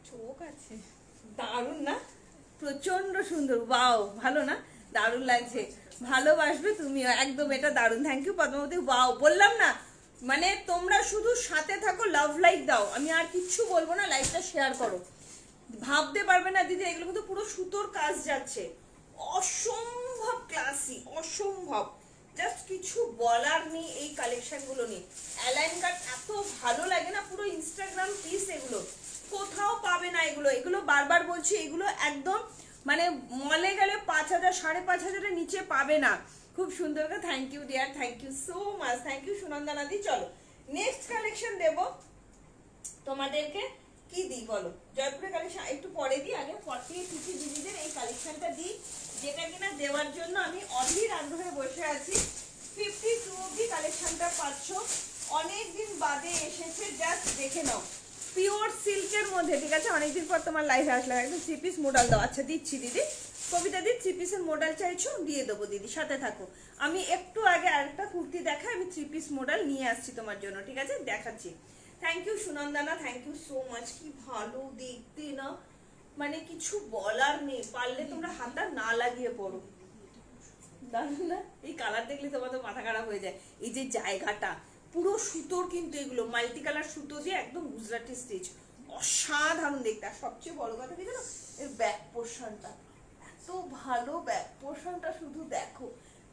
চোখ আছে, দারুণ না? প্রচন্ড সুন্দর, ওয়াও, ভালো না? দারুণ লাগছে, ভালোবাসবে তুমিও একদম, এটা দারুণ। Thank you Padmavati, wow. বললাম না, মানে তোমরা শুধু সাথে থাকো, লাভ লাইক দাও, আমি আর কিচ্ছু বলবো না, লাইকটা শেয়ার করো। ভাবতে পারবে না দিদি, এগুলো কিন্তু পুরো সুতোর কাজ যাচ্ছে, অসম্ভব ক্লাসি, অসম্ভব, জাস্ট কিছু বলার নেই এই কালেকশন গুলো নিয়ে। অ্যালাইন কাট এত ভালো লাগে না, পুরো ইনস্টাগ্রাম পিস এগুলো, কোথাও পাবে না এগুলো। এগুলো বারবার বলছি, এগুলো একদম মানে মলে গেলে 5000, 5500-এর নিচে পাবে না। খুব সুন্দর করে, thank you dear, thank you so much, thank you সুনন্দনাদি। চলো নেক্সট কালেকশন দেব তোমাদেরকে, কি দিই বলো? জয়পুরের কালেকশন একটু পরে দিই, আগে 40-50 দিদিদের এই কালেকশনটা দিই, যেটা কিনা দেওয়ার জন্য আমি অধীর আগ্রহে বসে আছি। 52 অব্দি কালেকশনটা পাচ্ছ, অনেকদিন বাদে এসেছে, জাস্ট দেখে নাও, পিওর সিল্কের মধ্যে, ঠিক আছে? অনেকদিন পর তোমার লাইভে আসলাম, একদম 3 পিস মডেল দাও। আচ্ছা দিচ্ছি দিদি, কবিতা দি 3 পিসের মডেল চাইছো, দিয়ে দেবো দিদি, সাথে থাকো। আমি একটু আগে আরেকটা কুর্তি দেখা, আমি 3 পিস মডেল নিয়ে আসছি তোমার জন্য, ঠিক আছে? দেখাচ্ছি। Thank you Sunandana, thank you so much. কি ভালো দেখতে না, মানে কিছু বলার নেই, পারলে তোমরা হাতটা না লাগিয়ে পড়ো, দারুণ না? এই কালার দেখলে তোমাদের মাথা খারাপ হয়ে যায়। এই যে জায়গাটা পুরো সুতোর, কিন্তু এগুলো মাল্টি কালার সুতো দিয়ে একদম গুজরাটি স্টিচ, অসাধারণ দেখতে। আর সবচেয়ে বড় কথা কি জানো, এর ব্যাক পোর্শনটা এত ভালো, ব্যাক পোর্শনটা শুধু দেখো,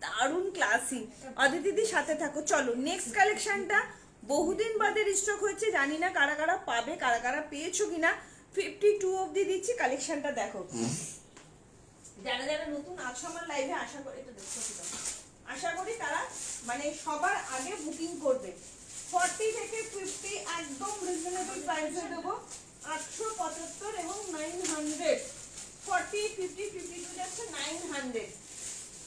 দারুণ ক্লাসি। অদিতিদির সাথে থাকো। চলো নেক্সট কালেকশনটা বহুদিন বাদে রিস্টক হয়েছে, জানি না কারা কারা পাবে, কারা কারা পেয়েছো কিনা। 52 অব্দি দিচ্ছি, কালেকশনটা দেখো। যারা যারা নতুন আছো আমার লাইভে, আশা করি এটা দেখো, আশা করি তারা মানে সবার আগে বুকিং করবে। 40 থেকে 50 একদম রিজনেবল প্রাইসে দেবো, 875 এবং 900। 40, 50, 52 যাচ্ছে 900।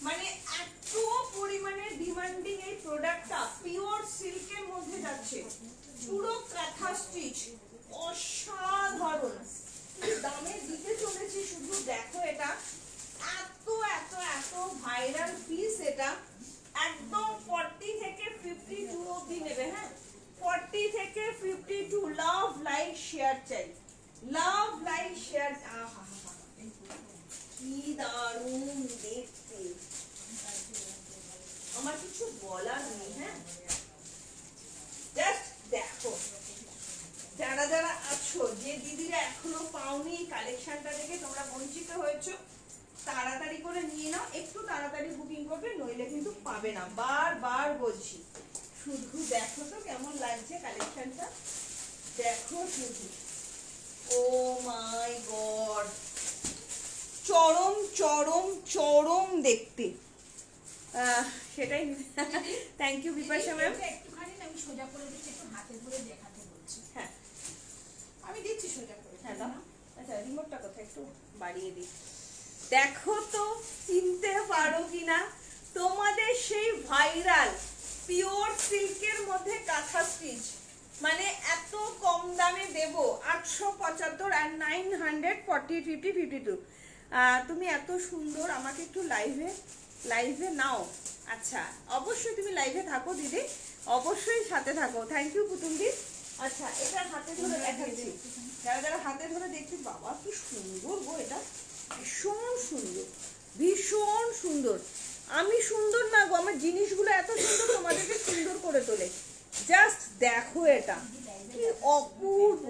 মানে এত পরিমাণে ডিমান্ডিং এই প্রোডাক্টটা, পিওর সিল্কের মধ্যে যাচ্ছে, পুরো কাঁথা স্টিচ, অসাধারণ। দামে দিতে চলেছি, শুধু দেখো এটা এত এত এত ভাইরাল পিস, এটা একদম 40 থেকে 52 অবধি নেবে। হ্যাঁ 40 থেকে 52, লাভ লাইক শেয়ার চাই, লাভ লাইক শেয়ার। আহা কি দারুণ দেখতে, আমার কিছু বলার নেই। হ্যাঁ জাস্ট দেখো, যারা যারা আছো, যে দিদিরা এখনো পাওনি এই কালেকশনটা দেখে তোমরা বঞ্চিত হয়েছো, তাড়াতাড়ি করে নিয়ে নাও, একটু তাড়াতাড়ি বুকিং করবে, নইলে কিন্তু পাবে না, বারবার বলছি। শুধু দেখো তো কেমন লাগছে কালেকশনটা, দেখো শুধু, ও মাই গড, চরম চরম চরম দেখতে। সেটাই। Thank you Bipasha ma'am. একটুখানি আমি সোজা করে দিচ্ছি, একটু হাতে ধরে দেখাতে বলছি। হ্যাঁ আমি দিচ্ছি সোজা করে। হ্যাঁ দাও। আচ্ছা রিমোটটা কোথায়, একটু বাড়িয়ে দিই। দেখো তো চিনতে পারো কিনা তোমাদের সেই ভাইরাল পিওর সিল্কের মধ্যে কাঁথা স্টিচ, মানে এত কম দামে দেব 875 আর 940 50 52। তুমি এত সুন্দর, আমাকে একটু লাইভে নাও। আচ্ছা অবশ্যই তুমি লাইভে থাকো দিদি, অবশ্যই সাথে থাকো। থ্যাংক ইউ পুতুলদি। আচ্ছা এটা হাতে ধরে দেখাচ্ছি, যারা যারা হাতে ধরে দেখছি, বাবা কি সুন্দর গো, এটা ভীষণ সুন্দর, ভীষণ সুন্দর। আমি সুন্দর না গো, আমার জিনিসগুলো এত সুন্দর তোমাদেরকে সুন্দর করে তোলে। জাস্ট দেখো এটা কি অপূর্ব,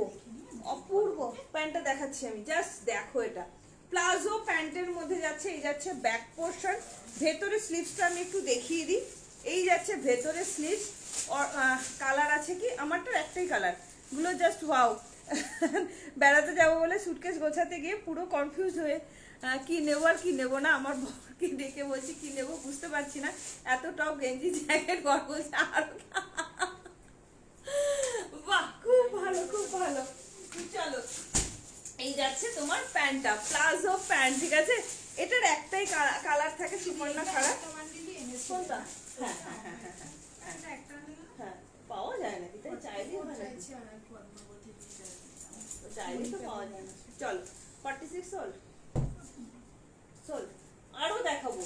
অপূর্ব। প্যান্টটা দেখাচ্ছি আমি, জাস্ট দেখো এটা প্লাজো প্যান্টের মধ্যে যাচ্ছে। এই যাচ্ছে ব্যাক পোর্শন, ভেতরে স্লিভসটা আমি একটু দেখিয়ে দিই। এই যাচ্ছে ভেতরে স্লিভস, কালার আছে কি, আমারটার একটাই কালার গুলো, জাস্ট ওয়াও। বেড়াতে যাবো বলে সুটকেস গোছাতে গিয়ে পুরো কনফিউজ হয়ে কি নেবো আর কি নেবো না, আমার বরকে ডেকে বলছি কি নেবো বুঝতে পারছি না, এত টপ গেঞ্জি জ্যাকেট বর বলছে আর বাহ খুব ভালো, খুব ভালো। চলো এই যাচ্ছে তোমার প্যান্টটা, প্লাজো প্যান্ট, ঠিক আছে। এটার একটাই কালার থাকে, সুপর্ণা খারাপ কোনটা? হ্যাঁ হ্যাঁ হ্যাঁ হ্যাঁ হ্যাঁ হ্যাঁ, পাওয়া যায় না, তাই চাইলেই হয় না, চাইলেই তো পাওয়া যায় না। চলো 46 সোল আরো দেখাবো,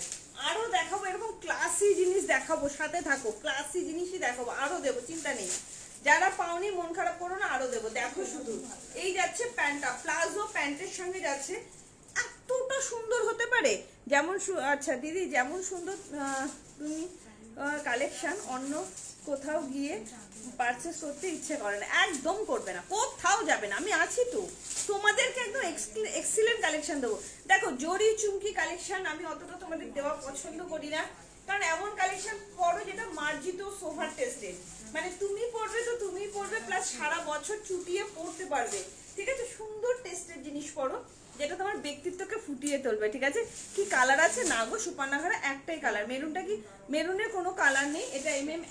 আরো দেখাবো, এরকম ক্লাসি জিনিস দেখাবো, সাথে থাকো, ক্লাসি জিনিসই দেখাবো, আরো দেবো, চিন্তা নেই। যারা পাওনি মন খারাপ করো না, আরো দেবো, দেখো শুধু। এই যাচ্ছে প্যান্টটা, প্লাজো প্যান্টের সঙ্গে যাচ্ছে, এতটা সুন্দর হতে পারে যেমন আচ্ছা দিদি যেমন সুন্দর তুমি কালেকশন অন্য কোথাও গিয়ে পারচেস করতে ইচ্ছে করে না, একদম করবে না, কোথাও যাবে না, আমি আছি তো, তোমাদেরকে একদম এক্সিলেন্ট কালেকশন দেবো। দেখো জরি চুমকি কালেকশন আমি অতটা তোমাদের দেওয়া পছন্দ করি না, কারণ এমন কালেকশন পরো যেটা মার্জিত সোভার টেস্টেড, মানে তুমি পরবে তো তুমি পরবে, প্লাস সারা বছর চুটিয়ে পরতে পারবে, ঠিক আছে। সুন্দর টেস্টের জিনিস পরো যেটা তোমার ব্যক্তিত্বকে ফুটিয়ে তুলবে, ঠিক আছে। কি কালার আছে না গো সুপর্ণা ঘরে, একটাই কালার, মেরুনটা কি, মেরুনের কোনো কালার নেই, এটা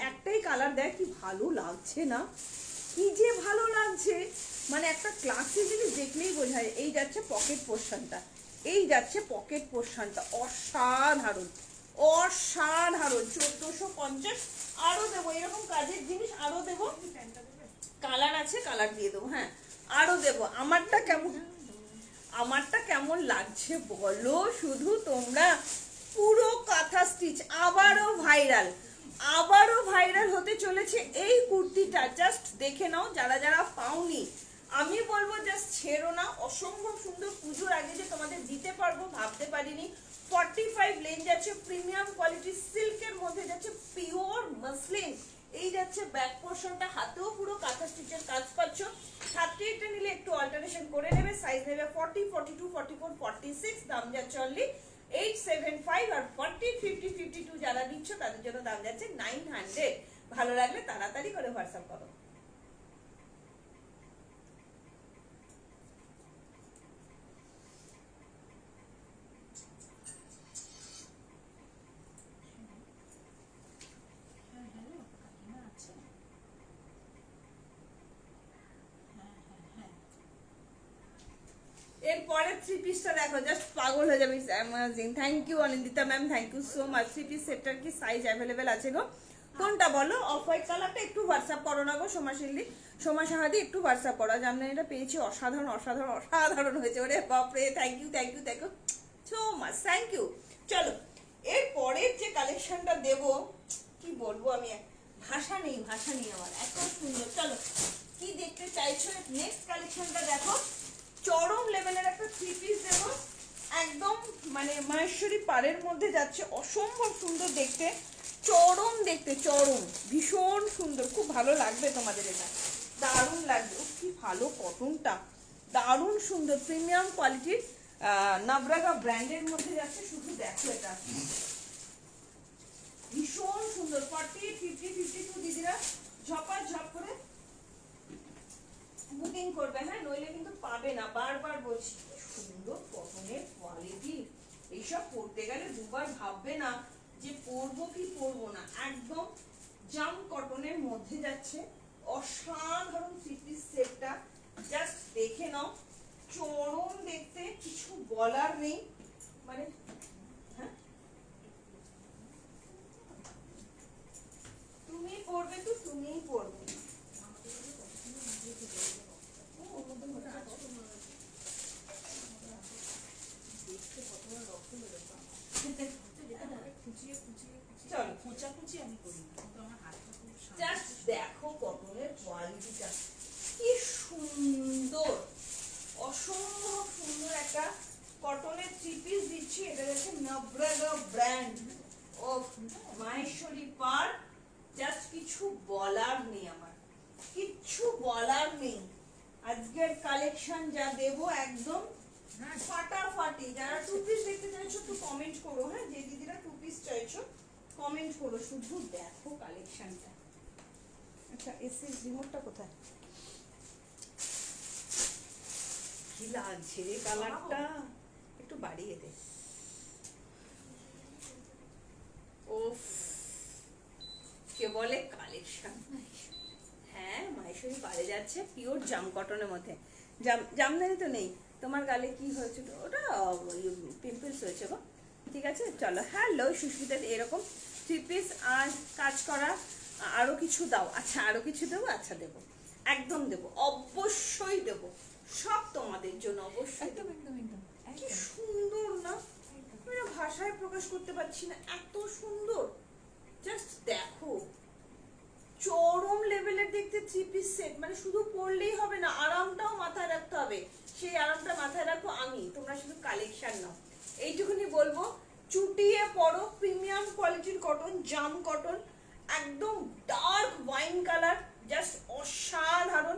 একটাই কালার, দেখ কি ভালো লাগছে না, কি যে ভালো লাগছে, মানে একটা ক্লাসি জিনিস দেখলেই বোঝায়। এই যাচ্ছে পকেট পোর্শনটা, এই যাচ্ছে পকেট পোর্শনটা, অসাধারণ অসাধারণ, 1450। আরো দেবো এরকম কাজের জিনিস, আরো দেবো, কালার আছে কালার দিয়ে দেবো, হ্যাঁ আরো দেবো। আমারটা কেমন লাগছে বলো শুধু তোমরা, পুরো কাঁথা স্টিচ, আবারও ভাইরাল হতে চলেছে এই কুর্তিটা, জাস্ট দেখে নাও যারা যারা পাওনি, আমি বলবো জাস্ট ছেড়ো না, অসম্ভব সুন্দর, পুজোর আগে যে তোমাদের দিতে পারবো ভাবতে পারিনি। 45 লেন যাচ্ছে, প্রিমিয়াম কোয়ালিটি সিল্কের মধ্যে যাচ্ছে, পিওর মাসলিন। এই যাচ্ছে ব্যাক পোর্শনটা, হাতেও পুরো কাঁথা স্টিচের কাজ পাচ্ছ। 38টা নিলে একটু অল্টারেশন করে নেবে, সাইজ নেবে 40, 42, 44, 46, দাম যাচ্ছে অনলি 875, আর 40, 50, 52 যারা নিচ্ছ তাদের জন্য দাম যাচ্ছে 900। ভালো লাগলে তাড়াতাড়ি করে হোয়াটসঅ্যাপ করো। এরপরে থ্রি পিসটা দেখো, জাস্ট পাগল হয়ে যাবে, amazing. Thank you Anindita ma'am, thank you so much. Three piece সেটটার কি সাইজ অ্যাভেলেবেল আছে গো? কোনটা বলো? অফ হোয়াইট কালারটা একটু হোয়াটসঅ্যাপ করো না গো সোমা সাহাদি, একটু হোয়াটসঅ্যাপ করো। জামদানিটা পেয়েছি, অসাধারণ অসাধারণ অসাধারণ হয়েছে, ওরে বাপরে, thank you thank you thank you so much, thank you. চলো এরপরের যে কালেকশনটা দেবো, কি বলবো আমি, ভাষা নেই আমার, এত সুন্দর। চলো কি দেখতে চাইছো, নেক্সট কালেকশনটা দেখো, চরম লেভেলের একটা থ্রি পিস দেবো, একদম মানে মাহেশ্বরী পাড়ের মধ্যে যাচ্ছে, অসম্ভব সুন্দর দেখতে, চরম দেখতে, চরম ভীষণ সুন্দর, খুব ভালো লাগবে তোমাদের, এটা দারুণ লাগবে। কি ভালো কটনটা, দারুণ সুন্দর, প্রিমিয়াম কোয়ালিটির নাবরাগা ব্র্যান্ডের মধ্যে যাচ্ছে, শুধু দেখো এটা ভীষণ সুন্দর। 40, 50, 52 দিদিরা ঝপ করে বুকিং করবে, হ্যাঁ নইলে কিন্তু পাবে না, বারবার বলছি। সুন্দর কটনের কোয়ালিটি, এইসব পড়তে গেলে দুবার ভাববে না যে পরবো কি পরবো না, একদম জাম কটনের মধ্যে যাচ্ছে, অসাধারণ থ্রি পিস সেটটা, জাস্ট দেখে নাও, চরম দেখতে, কিছু বলার নেই, মানে হ্যাঁ তুমি পরবে তো তুমিই পরবে, বলার নেই, আমার কিচ্ছু বলার নেই। আজকের কালেকশন যা দেবো একদম ফাটাফাটি। যারা টু পিস দেখতে চাইছো একটু কমেন্ট করো, হ্যাঁ যে দিদিরা টু পিস চাইছো কমেন্ট করো, শুধু দেখো কালেকশনটা। আচ্ছা এসি রিমোটটা কোথায়? কি লাগছে রে কালারটা, একটু বাড়িয়ে দে। ওফ কে বলে কালেকশন। হ্যাঁ মাহেশ্বরী পারে যাচ্ছে পিওর জাম কটনের মধ্যে। জামদানি তো নেই তোমার গালে, কি হয়েছিল ওটা? পিম্পলস হয়েছে গো। ঠিক আছে চলো। হ্যালো সুস্মিতা, এরকম থ্রি পিস আর কাজ করা আরো কিছু দাও। আচ্ছা আরো কিছু দেবো, আচ্ছা দেবো, একদম দেবো, অবশ্যই দেবো, সব তোমাদের জন্য অবশ্যই। একদম একদম একদম কি সুন্দর না, আমি না ভাষায় প্রকাশ করতে পারছি না, এত সুন্দর। জাস্ট দেখো চরম লেভেলের দেখতে থ্রি পিস সেট, মানে শুধু পরলেই হবে না, আরামটাও মাথায় রাখতে হবে। সেই আরামটা মাথায় রাখো আমি, তোমরা শুধু কালেকশন নাও, এইটুকুনি বলবো। চুটিয়ে পরো, প্রিমিয়াম কোয়ালিটির কটন, জাম কটন, একদম ডার্ক ওয়াইন কালার, জাস্ট অসাধারণ,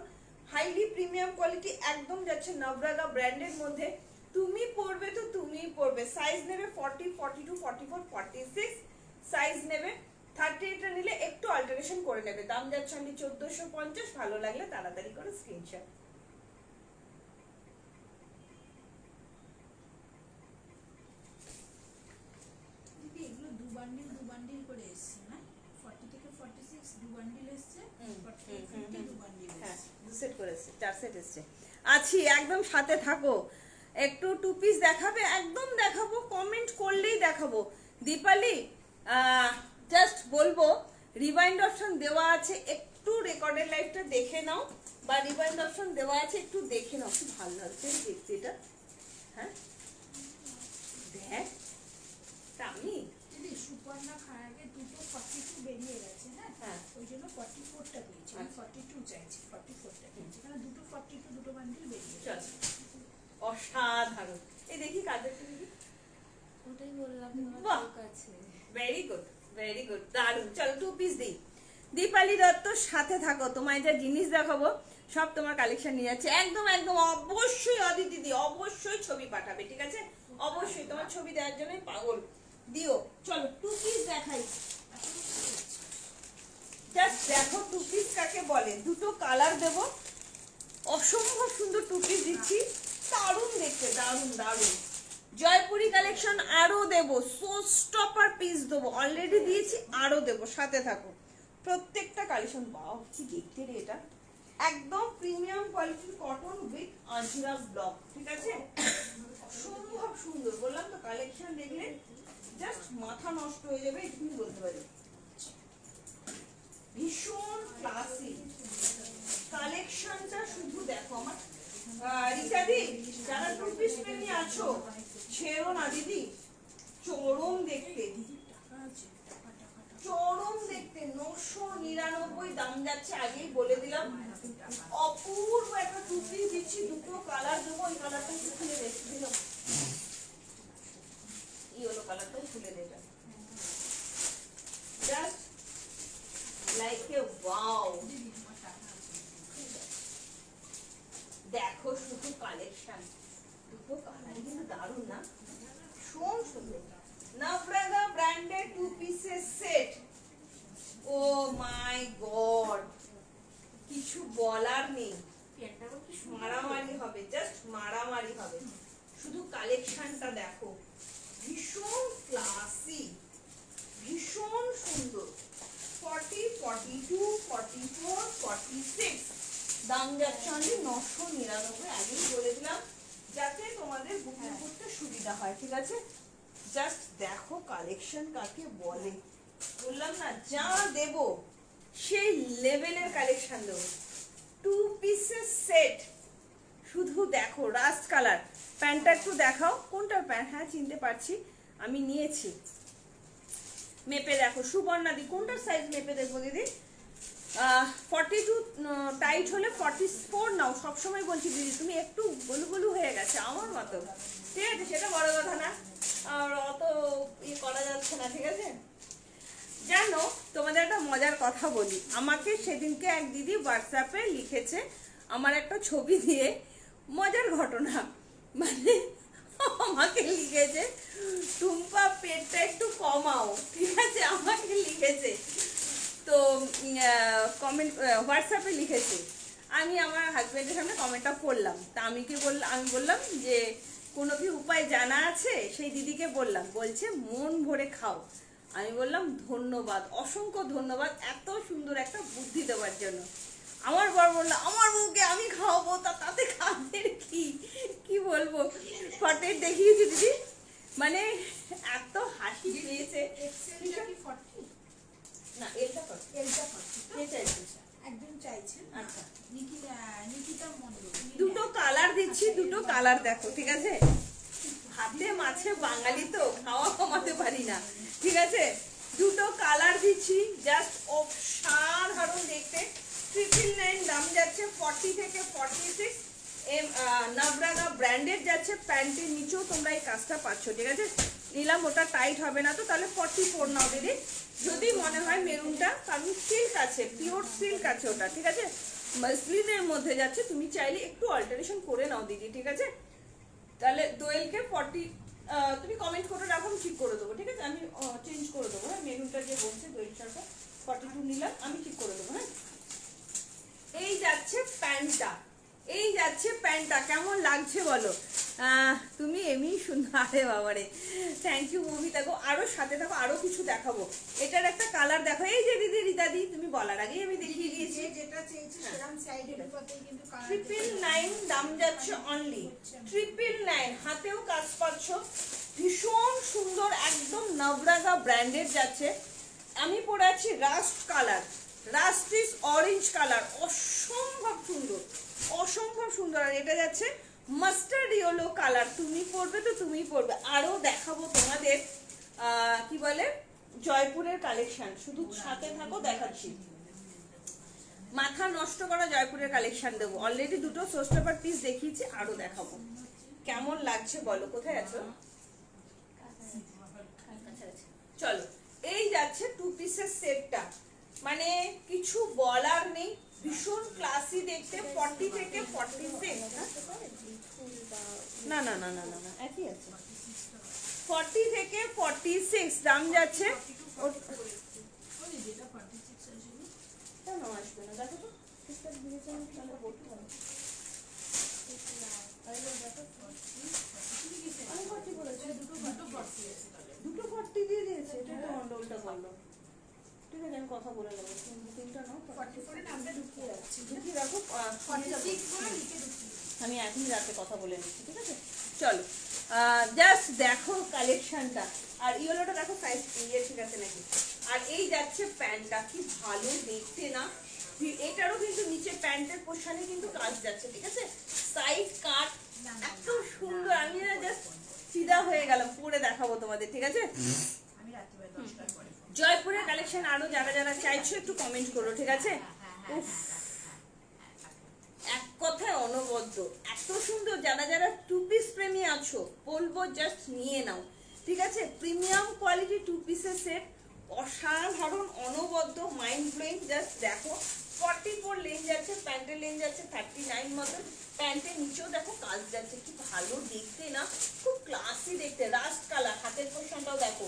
হাইলি প্রিমিয়াম কোয়ালিটি, একদম যাচ্ছে নবরাগা ব্র্যান্ডের মধ্যে। তুমি পরবে তো তুমিই পরবে। সাইজ নেবে 40, 42, 44, 46 সাইজ নেবে। 38টা নিলে একটু অল্টারেশন করে নেবে। দাম যাচ্ছে আমি 1450। ভালো লাগলে তাড়াতাড়ি করে স্ক্রিনশট। দিদি এগুলো দু বান্ডিল করে এসছে না? 40 থেকে 46 দু বান্ডিল এসছে, 40 থেকে 50 দু বান্ডিল হ্যাঁ এসছে। দু সেট করেছে, 4 সেট এসছে। আছি একদম সাথে থাকো। একটু টু পিস দেখাবে, একদম দেখাবো, কমেন্ট করলেই দেখাবো। দীপালি জাস্ট বলবো রিভাইন্ড অপশন দেওয়া আছে, একটু রেকর্ডের লাইভটা দেখে নাও, বা রিভাইন্ড অপশন দেওয়া আছে একটু দেখে নাও। খুব ভালো লাগছে দেখতে এটা। হ্যাঁ দেখ আমি দিদি সুপর্ণা খাওয়ার আগে দুটো 42 বেরিয়ে গেছে, হ্যাঁ হ্যাঁ। ওই জন্য 44টা দিয়েছি, আমি 42 চাইছি, 44টা দিয়েছি, কারণ দুটো 42 দুটো বান্ডিল বেরিয়ে চল গেছে। অসাধারণ। এই দেখি কাদের দেখি। ওটাই বললাম বাহ। তোমার কাছে। ভেরি গুড ভেরি গুড, দারুণ। চলো টু পিস দিই। দীপালি দত্ত সাথে থাকো, তোমায় যা জিনিস দেখাবো সব তোমার কালেকশন নিয়ে যাচ্ছে একদম একদম। অবশ্যই অদিতি দিদি অবশ্যই ছবি পাঠাবে, ঠিক আছে? অবশ্যই তোমার ছবি দেওয়ার জন্যই পাগল। দিও। চলো টু পিস দেখাই, জাস্ট দেখো টু পিস কাকে বলে। দুটো কালার দেব, অসম্ভব সুন্দর টু পিস দিচ্ছি, দারুণ দেখতে, দারুণ দারুণ। জয়পুরি কালেকশন আরো দেবো, সো স্টপার পিস দেবো, অলরেডি দিয়েছি, আরো দেবো, সাথে থাকো। প্রত্যেকটা কালেকশন বাও কি দেখতে রে, এটা একদম প্রিমিয়াম কোয়ালিটির কটন উইথ আজরা ব্লক, ঠিক আছে? অসম্ভব সুন্দর, বললাম তো কালেকশন দেখলে জাস্ট মাথা নষ্ট হয়ে যাবে, এটুকুনি বলতে পারি। ভীষণ ক্লাসি কালেকশনটা, শুধু দেখো। আমার রিচাদি যারা টু পিস প্রেমী আছো ছেড়ো না দিদি, চরম দেখতে, চরম দেখতে। 999 দাম যাচ্ছে, আগেই বলে দিলাম। অপূর্ব একটা টু পিস দিচ্ছি, দুটো কালার দেবো। ওই কালারটা একটু খুলে রেখে দিলাম, ইয়েলো কালারটাও খুলে দেবে, জাস্ট লাইক এ ওয়াও। দেখো শুধু কালেকশন, দুটো কালার কিন্তু দারুণ না, ভীষণ সুন্দর। নবরাগা ব্র্যান্ডের টু পিসের সেট, ও মাই গড, কিছু বলার নেই, মারামারি হবে, জাস্ট মারামারি হবে। শুধু কালেকশনটা দেখো, ভীষণ ক্লাসি, ভীষণ সুন্দর। 40, 42, 44, 46 দাম যাচ্ছে অনলি 999। আগেই বলে দিলাম যাতে তোমাদের বুকিং করতে সুবিধা হয়, ঠিক আছে? জাস্ট দেখো কালেকশন কাকে বলে, বললাম না যা দেব সেই লেভেলের কালেকশন দেবো। টু পিসের সেট, শুধু দেখো। রাস্ট কালার, প্যান্টটা একটু দেখাও, কোনটা প্যান্ট? হ্যাঁ চিনতে পারছি, আমি নিয়েছি। মেপে দেখো সুবর্ণা দি, কোনটার সাইজ মেপে দেখবো দিদি? 42 টাইট হলে 44 নাও। সবসময় বলছি দিদি তুমি একটু গলু গলু হয়ে গেছে আমার মতো, ঠিক আছে? সেটা বড় কথা না, আর অত ইয়ে করা যাচ্ছে না, ঠিক আছে? জানো তোমাদের একটা মজার কথা বলি, আমাকে সেদিনকে এক দিদি হোয়াটসঅ্যাপে লিখেছে আমার একটা ছবি দিয়ে, মজার ঘটনা, মানে আমাকে লিখেছে টুম্পা পেটটা একটু কমাও, ঠিক আছে, আমাকে লিখেছে। তো কমেন্ট হোয়াটসঅ্যাপে লিখেছে, আমি আমার হাজবেন্ডের সামনে কমেন্টটা পড়লাম, তা আমি বললাম যে কোনো কি উপায় জানা আছে, সেই দিদিকে বললাম, বলছে মন ভরে খাও। আমি বললাম ধন্যবাদ, অসংখ্য ধন্যবাদ এত সুন্দর একটা বুদ্ধি দেওয়ার জন্য। আমার বর বললো আমার বউকে আমি খাওয়াবো, তাতে খাদের কি বলবো, ফটো দেখিয়েছি দিদি, মানে এত হাসি পেয়েছে। এক্সেলটা কি 40? না এলটা কর, এলটা 40 কে চাইছে? একজন চাইছেন। আচ্ছা নিকিতা মন্ডল। দুটো কালার দিচ্ছি, দুটো কালার দেখো, ঠিক আছে, হাতে মাছে বাঙালি তো খাওয়া কমাতে পারি না, ঠিক আছে, দুটো কালার দিচ্ছি, জাস্ট অসাধারণ দেখতে। 999 দাম যাচ্ছে 40 থেকে 46। নাবরাগা ব্র্যান্ডেড যাচ্ছে, প্যান্টের নিচেও তোমরা এই কাজটা পাচ্ছ, ঠিক আছে। নিলাম, ওটা টাইট হবে না তো, তাহলে 44 নাও দিদি, যদি মনে হয় মেরুনটা, কারণ সিল্ক আছে, পিওর সিল্ক আছে ওটা, ঠিক আছে, মাসলিনের মধ্যে যাচ্ছে, তুমি চাইলে একটু অল্টারেশন করে নাও দিদি, ঠিক আছে। তাহলে দোয়েলকে 40, তুমি কমেন্ট করে রাখো, আমি ঠিক করে দেবো, ঠিক আছে, আমি চেঞ্জ করে দেবো, হ্যাঁ, মেনুটা যে বলছে দোয়েল সরকার 42 নিলাম, আমি ঠিক করে দেবো, হ্যাঁ। এই যাচ্ছে প্যান্টটা, এই যাচ্ছে প্যান্টটা, কেমন লাগছে বলো? তুমি এমনি সুন্দর, আরে বাবারে, থ্যাংক ইউ মৌমিতা গো, আরো সাথে থাকো, আরো কিছু দেখাবো। এটার একটা কালার দেখো, এই যে দিদি রিতাদি, তুমি বলার আগেই আমি দেখিয়ে দিয়েছি। যেটা চেয়েছে সেরকম সাইডের উপরেই কিন্তু কালার। 999 দাম যাচ্ছে অনলি 999, হাতেও কাজ পাচ্ছ, ভীষণ সুন্দর, একদম নবরাগা ব্র্যান্ডেড যাচ্ছে। আমি পরে আছি রাস্ট কালার, রাস্টিস অরেঞ্জ কালার, অসম্ভব সুন্দর, অসম্ভব সুন্দর। আর এটা যাচ্ছে মাস্টার্ড ইয়েলো কালার, তুমি পরবে তো তুমি পরবে। আরো দেখাবো তোমাদের কি বলে জয়পুরের কালেকশন, শুধু সাথে থাকো, দেখাচ্ছি। মাথা নষ্ট করা জয়পুরের কালেকশন দেবো, অলরেডি দুটো সোস্টাপার পিস দেখিয়েছি, আরো দেখাবো। কেমন লাগছে বলো, কোথায় আছো? চলো, এই যাচ্ছে 2 পিসের সেটটা, মানে কিছু বলার নেই, ভীষণ ক্লাসি দেখতে। 40 থেকে 46, না না না না না না একই আছে, 40 থেকে 46 দাম যাচ্ছে। যেটা 46 আছে কেন আসবে না, দেখো তো ঠিকঠাক দিয়েছে, আমি তাহলে বলতে পারবো। আমি 40 বলেছি, দুটো 40 দিয়ে দিয়েছে, এটা তো অন্ডলটা করলো, ঠিক আছে, আমি কথা বলে নেবো, তিনটা নাও, 44 এর নামটা ঢুকিয়ে রাখছি, ঢুকিয়ে রাখো, 46 বলে লিখে ঢুকিয়ে। আমি এখনই রাতে কথা বলে নিচ্ছি, ঠিক আছে। চলো, জাস্ট দেখো কালেকশনটা, আর ইয়েলোটা দেখো সাইজ ঠিক আছে নাকি। আর এই যাচ্ছে প্যান্টটা, কি ভালো দেখতে না, এটারও কিন্তু নিচে প্যান্টের পোশানে কিন্তু কাজ যাচ্ছে, ঠিক আছে, সাইড কাট, এত সুন্দর, আমি না জাস্ট ফিদা হয়ে গেলাম, পরে দেখাবো তোমাদের, ঠিক আছে। আমি রাত্রিবেলা 10টার পরে জয়পুরের কালেকশন আরো যারা যারা চাইছো একটু কমেন্ট করো, ঠিক আছে। উফ, এক কথায় অনবদ্য, এত সুন্দর, যারা যারা 2 পিস প্রেমী আছো বলবো জাস্ট নিয়ে নাও, ঠিক আছে, প্রিমিয়াম কোয়ালিটি 2 পিসের সেট, অসাধারণ, অনবদ্য, মাইন্ড ব্লোয়িং, জাস্ট দেখো। 44 লেন যাচ্ছে, প্যান্টের লেন যাচ্ছে 39 মতন, প্যান্টের নিচেও দেখো কাজ যাচ্ছে, কি ভালো দেখতে না, খুব ক্লাসি দেখতে, রাস্ট কালার, হাতের পোর্শনটাও দেখো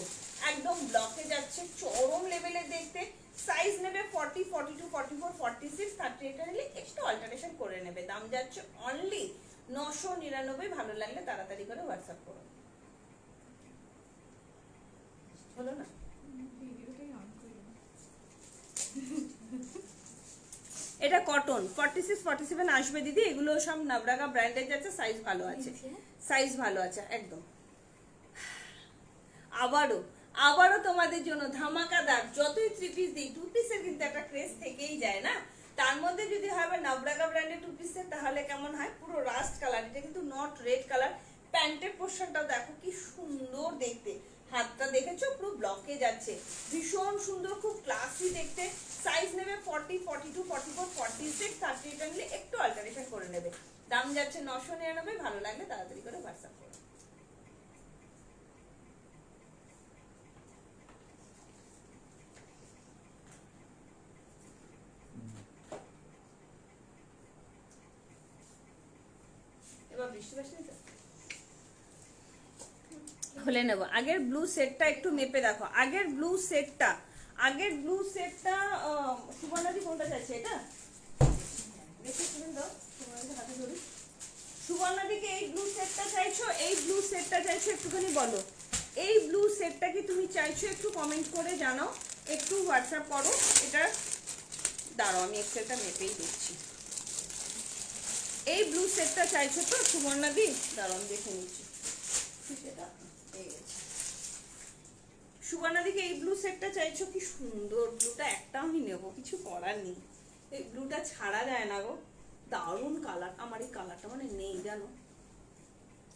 একদম ব্লকে যাচ্ছে, চরম লেভেলের দেখতে। সাইজ নেবে 40, 42, 44, 46, 38 নিলে এক্সট্রা অল্টারেশন করে নেবে। দাম যাচ্ছে অনলি 999, ভালো লাগলে তাড়াতাড়ি করে হোয়াটসঅ্যাপ করো, হলো না? ভিডিওটাই অন করে দাও। এটা কটন 46, 47 আসবে দিদি, এগুলো সব নবরাগা ব্র্যান্ডের যাচ্ছে, সাইজ ভালো আছে, সাইজ ভালো আছে একদম। আবারও তোমাদের জন্য ধামাকাদার, যতই 3 পিস দিই, 2 পিসের কিন্তু একটা ক্রেজ থেকেই যায় না, তার মধ্যে যদি হয় নবরাগা ব্র্যান্ডের 2 পিসের, তাহলে কেমন হয়, পুরো রাস্ট কালার, এটা কিন্তু নট রেড কালার, প্যান্টের পোর্শনটাও দেখো কি সুন্দর দেখতে, হাতটা দেখেছো পুরো ব্লকে যাচ্ছে, ভীষণ সুন্দর, খুব ক্লাসি দেখতে। সাইজ নেবে 40, 42, 44, 46, 38 নিলে একটু অল্টারেশন করে নেবে। দাম যাচ্ছে 999, ভালো লাগলে তাড়াতাড়ি করে হোয়াটসঅ্যাপ করো। বৃষ্টি বাসনি তো খুলে নেব। আগের ব্লু সেটটা একটু মেপে দেখো, আগের ব্লু সেটটা সুবর্ণাদি কোনটা চাইছে? এটা দেখে শুনে দাও, সুবর্ণাদি হাতে ধরি। সুবর্ণাদিকে এই ব্লু সেটটা চাইছো, এই ব্লু সেটটা চাইছো, একটুখানি বলো এই ব্লু সেটটা কি তুমি চাইছো? একটু কমেন্ট করে জানাও, একটু হোয়াটসঅ্যাপ করো। এটা দাঁড়াও আমি এক্সেলটা মেপেই দিচ্ছি। এই ব্লু সেটটা চাইছো তো সুবর্ণাদি? দাঁড়াও আমি দেখে নিচ্ছি। সেটা পেয়ে গেছি। সুবর্ণাদিকে এই ব্লু সেটটা চাইছো? কি সুন্দর ব্লুটা, একটা আমি নেবো, কিছু করার নেই, এই ব্লুটা ছাড়া যায় না গো, দারুণ কালার। আমার এই কালারটা মানে নেই জানো,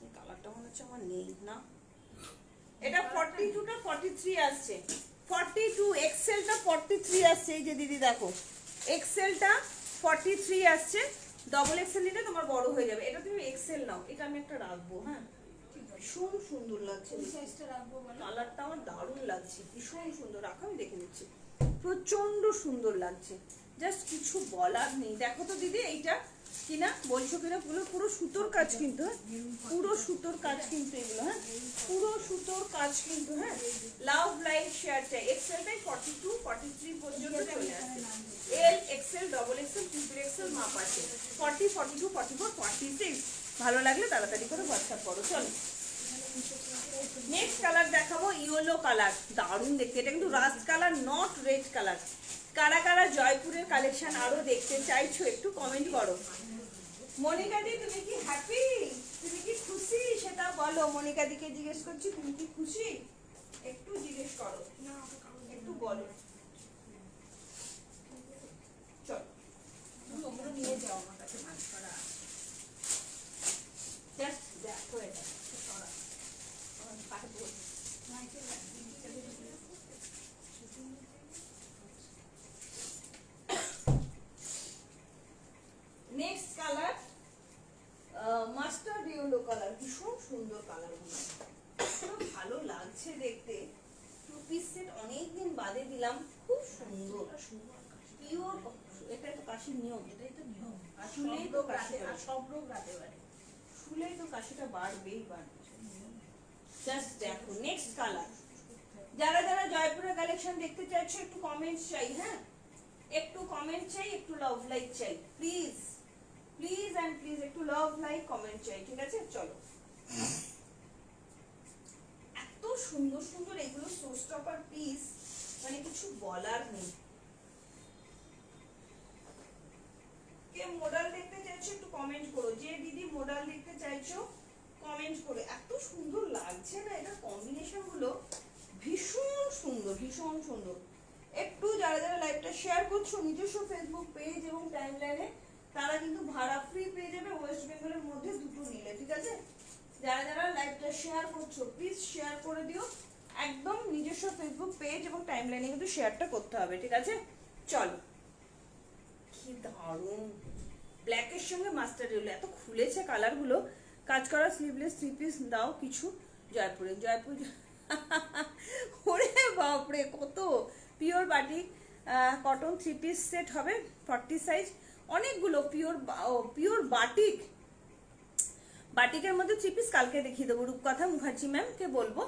এই কালারটা মনে হচ্ছে আমার নেই না। এটা 42টা 43 আসছে, 42 এক্সেলটা 43 আসছে। এই যে দিদি দেখো এক্সেলটা 43 আসছে, ডবল এক্সেল নিলে তোমার বড় হয়ে যাবে। এটা তুমি এক্সেল নাও, এটা আমি একটা রাখবো। হ্যাঁ ভীষণ সুন্দর লাগছে, সাইজটা রাখবো বলো। কালারটা আমার দারুণ লাগছে, ভীষণ সুন্দর। রাখো আমি দেখে নিচ্ছি, প্রচন্ড সুন্দর লাগছে, জাস্ট কিছু বলার নেই। দেখো তো দিদি এইটা কিনা বলছো কিনা, পুরো সুতোর কাজ কিন্তু, হ্যাঁ পুরো সুতোর কাজ কিন্তু এগুলো, হ্যাঁ পুরো সুতোর কাজ কিন্তু। হ্যাঁ লাভ লাইক শেয়ার চাই। এক্সেলটাই 42 43 পর্যন্ত চলে আসছে। এল XL double XL triple Excel মাপ আছে, 40 42 44 46। ভালো লাগলে তাড়াতাড়ি করে হোয়াটসঅ্যাপ করো। চলো নেক্সট কালার দেখাবো, ইয়েলো কালার, দারুণ দেখতে। এটা কিন্তু rushed colour, not red colour. কারা কারা জয়পুরের কালেকশন আরো দেখতে চাইছো একটু কমেন্ট করো। মনিকা দি তুমি কি হ্যাপি, তুমি কি খুশি সেটা বলো। মনিকা দিকে জিজ্ঞেস করছি তুমি কি খুশি, একটু জিজ্ঞেস করো, একটু বলো। চল তোমরা নিয়ে যাও, আমার কাছে মাছ করা জাস্ট দেখো এটা সরা পায়ে পড়ে। Next colour mustard yellow colour, ভীষণ সুন্দর কালার গুলো, ভালো লাগছে দেখতে। টু পিস সেট অনেকদিন বাদে দিলাম, খুব সুন্দর পিওর। এটা তো কাশির নিয়ম, এটাই তো নিয়ম। আর শুলেই সব তো রোগ কাশি রাতে, আর বাড়ে। সব রোগ রাতে বাড়ে। শুলেই তো কাশিটা বাড়বেই বাড়বে। জাস্ট দেখো নেক্সট কালার। যারা যারা জয়পুরের কালেকশন দেখতে চাইছো একটু কমেন্ট চাই। হ্যাঁ একটু কমেন্ট চাই, একটু লাভ লাইক চাই, প্লিজ প্লিজ এন্ড প্লিজ একটু লাভ লাইক কমেন্ট চাই, ঠিক আছে? চলো এত সুন্দর সুন্দর এগুলো শো স্টপার পিস, মানে কিছু বলার নেই। কে মডেল দেখতে চাইছো একটু কমেন্ট করো, যে দিদি মডেল দেখতে চাইছো কমেন্ট করো। এত সুন্দর লাগছে না, এটা কম্বিনেশন গুলো ভীষণ সুন্দর, ভীষণ সুন্দর। একটু যারা যারা লাইভটা শেয়ার করছো নিজস্ব ফেসবুক পেজ এবং টাইমলাইনে, তারা কিন্তু ভাড়া ফ্রি পেয়ে যাবে ওয়েস্ট বেঙ্গলের মধ্যে দুটো নিলে, ঠিক আছে? যারা যারা লাইভটা শেয়ার করছো প্লিজ শেয়ার করে দিও, একদম নিজস্ব ফেসবুক পেজ এবং টাইমলাইনে কিন্তু শেয়ারটা করতে হবে, ঠিক আছে? চলো কি দারুণ, ব্ল্যাকের সঙ্গে মাস্টার্ড ইয়েলো, এত খুলেছে কালার গুলো। কাজ করা স্লিভলেস থ্রি পিস দাও কিছু জয়পুরে। জয়পুর ওরে বাপরে কত pure batik cotton three piece set হবে 40 সাইজ, অনেকগুলো পিওর বাটিক। বাটিকের মধ্যে থ্রি পিস কালকে দেখিয়ে দেবো। রূপকথা মুখার্জি ম্যামকে বলবো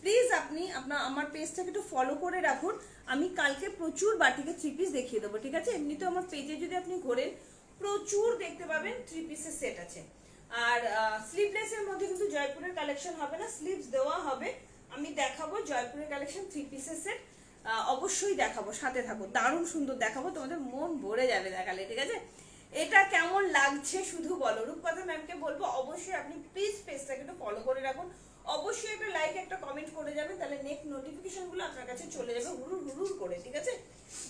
প্লিজ আপনি আমার পেজটাকে একটু ফলো করে রাখুন, আমি কালকে প্রচুর বাটিকের থ্রি পিস দেখিয়ে দেবো, ঠিক আছে? এমনিতে আমার পেজে যদি আপনি ঘোরেন প্রচুর দেখতে পাবেন থ্রি পিসের সেট আছে। আর স্লিভলেসের মধ্যে কিন্তু জয়পুরের কালেকশন হবে না, স্লিভস দেওয়া হবে। আমি দেখাবো জয়পুরের কালেকশন থ্রি পিসের সেট, অবশ্যই দেখাবো, সাথে থাকো, দারুণ সুন্দর দেখাবো, তোমাদের মন ভরে যাবে দেখালে, ঠিক আছে? এটা কেমন লাগছে শুধু বলো। রূপকথা ম্যামকে বলবো অবশ্যই আপনি প্লিজ পেজটাকে একটু ফলো করে রাখুন, অবশ্যই একটা লাইক একটা কমেন্ট করে যাবেন, তাহলে নেক্সট নোটিফিকেশন গুলো আপনার কাছে চলে যাবে হুড়ুর হুড়ুর করে, ঠিক আছে?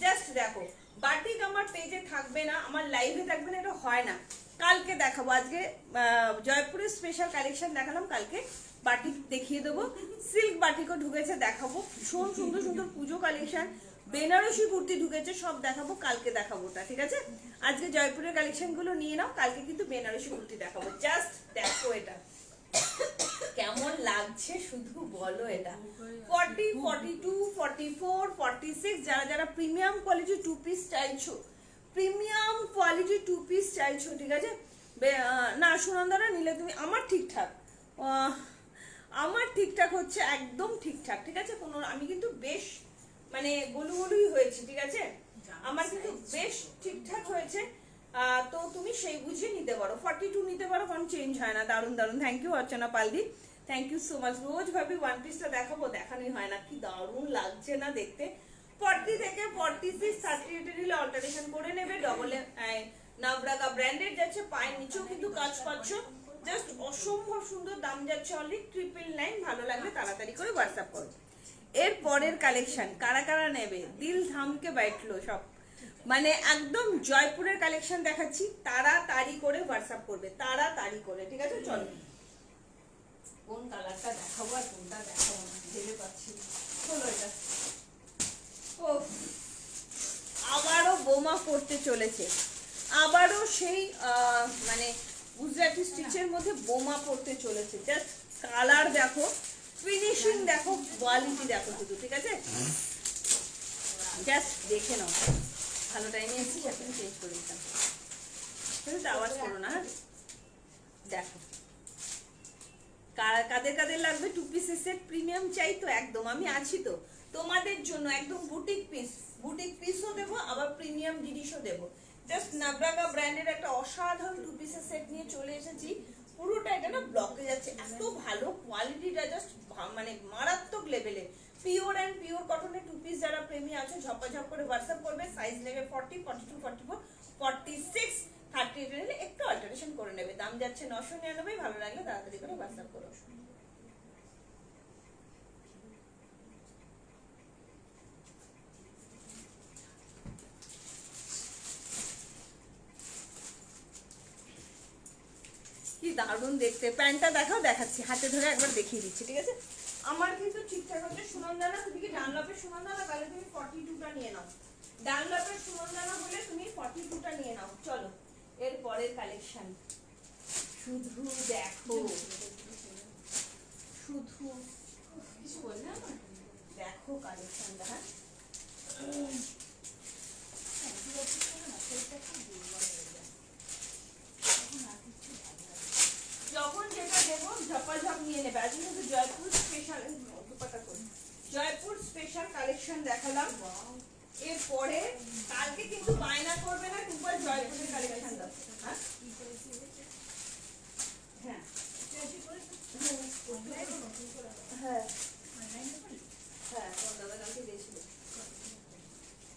জাস্ট দেখো বাটিক আমার পেজে থাকবে না, আমার লাইভে থাকবে না, এটা হয় না। কালকে দেখাবো, আজকে জয়পুরের স্পেশাল কালেকশন দেখালাম, কালকে বাটিক দেখিয়ে দেবো। সিল্ক বাটিকও ঢুকেছে দেখাবো, ভীষণ সুন্দর সুন্দর পুজো কালেকশন, বেনারসি কুর্তি ঢুকেছে, সব দেখাবো কালকে, দেখাবো ওটা, ঠিক আছে? আজকে জয়পুরের কালেকশন গুলো নিয়ে নাও, কালকে কিন্তু বেনারসি কুর্তি দেখাবো। জাস্ট দেখো এটা কেমন লাগছে শুধু বলো। এটা 40 42 44 46, যারা যারা প্রিমিয়াম কোয়ালিটি টু পিস চাইছো, প্রিমিয়াম কোয়ালিটি টু পিস চাইছো, ঠিক আছে? না সুনন্দারা নিলে তুমি আমার ঠিকঠাক আমার ঠিকঠাক হচ্ছে, একদম ঠিকঠাক, ঠিক আছে। কোনো আমি কিন্তু বেশ মানে গলুগলুই হয়েছে, ঠিক আছে, আমার কিন্তু বেশ ঠিকঠাক হয়েছে। তো তুমি সেই বুঝে নিতে পারো, 42 নিতে পারো, কারণ চেঞ্জ হয় না। দারুন দারুন, থ্যাংক ইউ অর্চনা পালদি, থ্যাংক ইউ সো মাচ। রোজ ভাবি ওয়ান পিসটা দেখাবো, দেখানোই হয় না। কি দারুন লাগছে না দেখতে। 40 থেকে 46 38 নিলে অল্টারেশন করে নেবে। ডবল নাভরাগা ব্র্যান্ডেড যাচ্ছে, পায়ের নিচেও কিন্তু কাজ পাচ্ছ, জাস্ট অসম্ভব সুন্দর। দাম যাচ্ছে অনলি 999। ভালো লাগলে তাড়াতাড়ি করে হোয়াটসঅ্যাপ করো। এর পরের কালেকশন কারা কারা নেবে, দিল থামকে বাইটলো সব, মানে একদম জয়পুরের কালেকশন দেখাচ্ছি, তাড়াতাড়ি করে হোয়াটসঅ্যাপ করবে, তাড়াতাড়ি করে, ঠিক আছে। চলো কোন কালারটা দেখাবো আর কোনটা দেখাবো না ভেবে পাচ্ছি। চলো এটা ও আবারও বোমা করতে চলেছে, আবারও সেই মানে গুজরাটি স্টিচের মধ্যে বোমা পড়তে চলেছে। জাস্ট কালার দেখো, ফিনিশিং দেখো, কোয়ালিটি দেখো শুধু, ঠিক আছে। জাস্ট দেখে নাও। ভালো টাইমে এসেছি, এখন চেঞ্জ করে দিতাম, কিন্তু আওয়াজ করো না। দেখো কাদের কাদের লাগবে টু পিসের সেট, প্রিমিয়াম চাই তো একদম, আমি আছি তো তোমাদের জন্য। একদম বুটিক পিসও দেবো, আবার প্রিমিয়াম জিনিসও দেবো। জাস্ট নাভরাগা ব্র্যান্ডের একটা অসাধারণ টু পিসের সেট নিয়ে চলে এসেছি। পুরোটা এটা না ব্লকে যাচ্ছে, এত ভালো কোয়ালিটিটা, জাস্ট মানে মারাত্মক লেভেলে। পিওর অ্যান্ড পিওর কটনের টু পিস যারা প্রেমী আছে ঝপাঝপ করে হোয়াটসঅ্যাপ করবে। সাইজ নেবে 40, 42, 44, 46, 38 নিলে একটু অল্টারেশন করে নেবে। দাম যাচ্ছে 999। ভালো লাগলে তাড়াতাড়ি করে হোয়াটসঅ্যাপ করো। কি দারুণ দেখতে, প্যান্টটা দেখাও, দেখাচ্ছি হাতে ধরে একবার দেখিয়ে দিচ্ছি, ঠিক আছে। আমার কিন্তু ঠিকঠাক হচ্ছে। সুনন্দানা তুমি কি ডানলপের সুনন্দানা, তাহলে তুমি 42টা নিয়ে নাও। ডানলপের সুনন্দানা হলে তুমি 42টা নিয়ে নাও। চলো এর পরের কালেকশন, শুধু দেখো, শুধু কিছু বলবে না, দেখো কালেকশনটা। হ্যাঁ যখন যেটা দেবো ঝপাঝপ নিয়ে নেবে। আজকে কিন্তু Jaipur special Jaipur special collection দেখালাম। এরপরে কালকে কিন্তু বায়না করবে না, টুপার জয়পুরের কালেকশন দাও। হ্যাঁ হ্যাঁ হ্যাঁ হ্যাঁ দাদা কালকে দিয়েছিল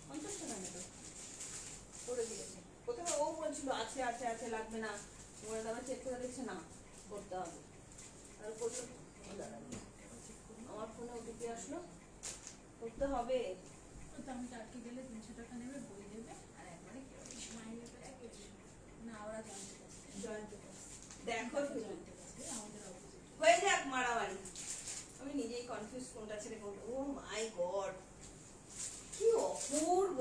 50 টাকা নেবে করে দিয়েছে। প্রথমে ও বলছিল আছে আছে আছে লাগবে না, ওরা দাদা চেক করে দেখছে না করতে হবে। আর করতে আমার ফোনে ওটিপি আসলো, করতে হবে। আমি টাকি দিলে 300 টাকা নেবে, বই দেবে, আর একবারে মাইনে না ওরা জানতে দেখো জানতে পারবে আমাদের অপোজিট হয়ে যাক মারামারি। আমি নিজেই কনফিউজ কোনটা ছেড়ে কোনটা। ও মাই গড কি অপূর্ব,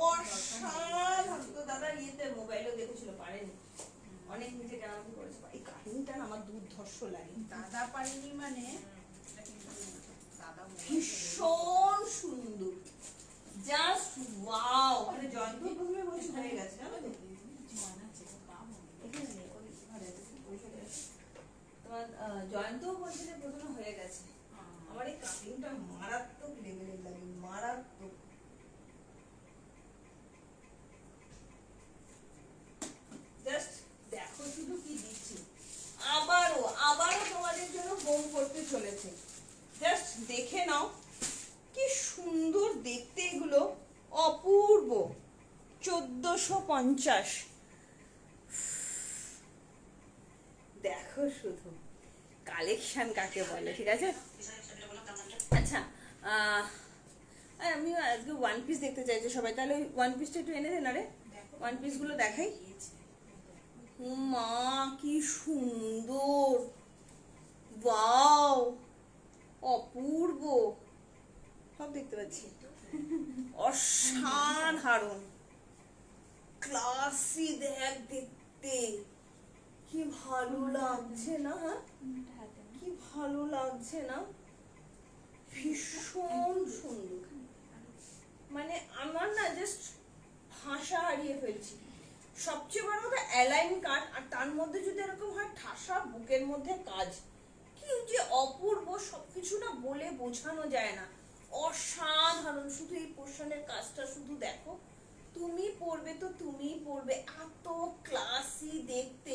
অসাধারণ। তো দাদা ইয়েতে মোবাইলেও দেখেছিল, পারেনি, অনেক নিজে কেনাকাটি করেছে। এই কাহিনীটা না আমার দুর্ধর্ষ লাগে। দাদা পারিনি মানে দাদা ভীষণ সুন্দর, জাস্ট ওয়াও। মানে জয়ন্ত প্রথমে বলছি হয়ে গেছে, জানো তো তোমার জয়ন্তও বলছে যে প্রথমে হয়ে গেছে। আমার এই কাটিংটা মারাত্মক লেভেলের লাগে, মারাত্মক। জাস্ট দেখো শুধু কি দিচ্ছি। আবারও তোমাদের জন্য বোম করতে চলেছে, জাস্ট দেখে নাও কি সুন্দর দেখতে এগুলো, অপূর্ব। 1450। দেখো শুধু কালেকশন কাকে বলে, ঠিক আছে। আচ্ছা আমি আজকে ওয়ান পিস দেখতে চাইছি সবাই, তাহলে ওই ওয়ান পিসটা একটু এনে দেন। আরে ওয়ান পিস গুলো দেখাই। মা কি সুন্দর, ওয়াও অপূর্ব, সব দেখতে পাচ্ছি, অসাধারণ ক্লাসি। দেখ দেখতে কি ভালো লাগছে না, হ্যাঁ কি ভালো লাগছে না, ভীষণ সুন্দর। মানে আমার না জাস্ট ভাষা হারিয়ে ফেলছি, সবচেয়ে বড় কথা অ্যালাইন কাট, আর তার মধ্যে যদি এরকম হয় ঠাসা বুকের মধ্যে কাজ, কি যে অপূর্ব, সবকিছু না বলে বোঝানো যায় না, অসাধারণ। শুধু এই পোর্শনের কাজটা শুধু দেখো, তুমি পরবে তো তুমি পরবে, এত ক্লাসি দেখতে।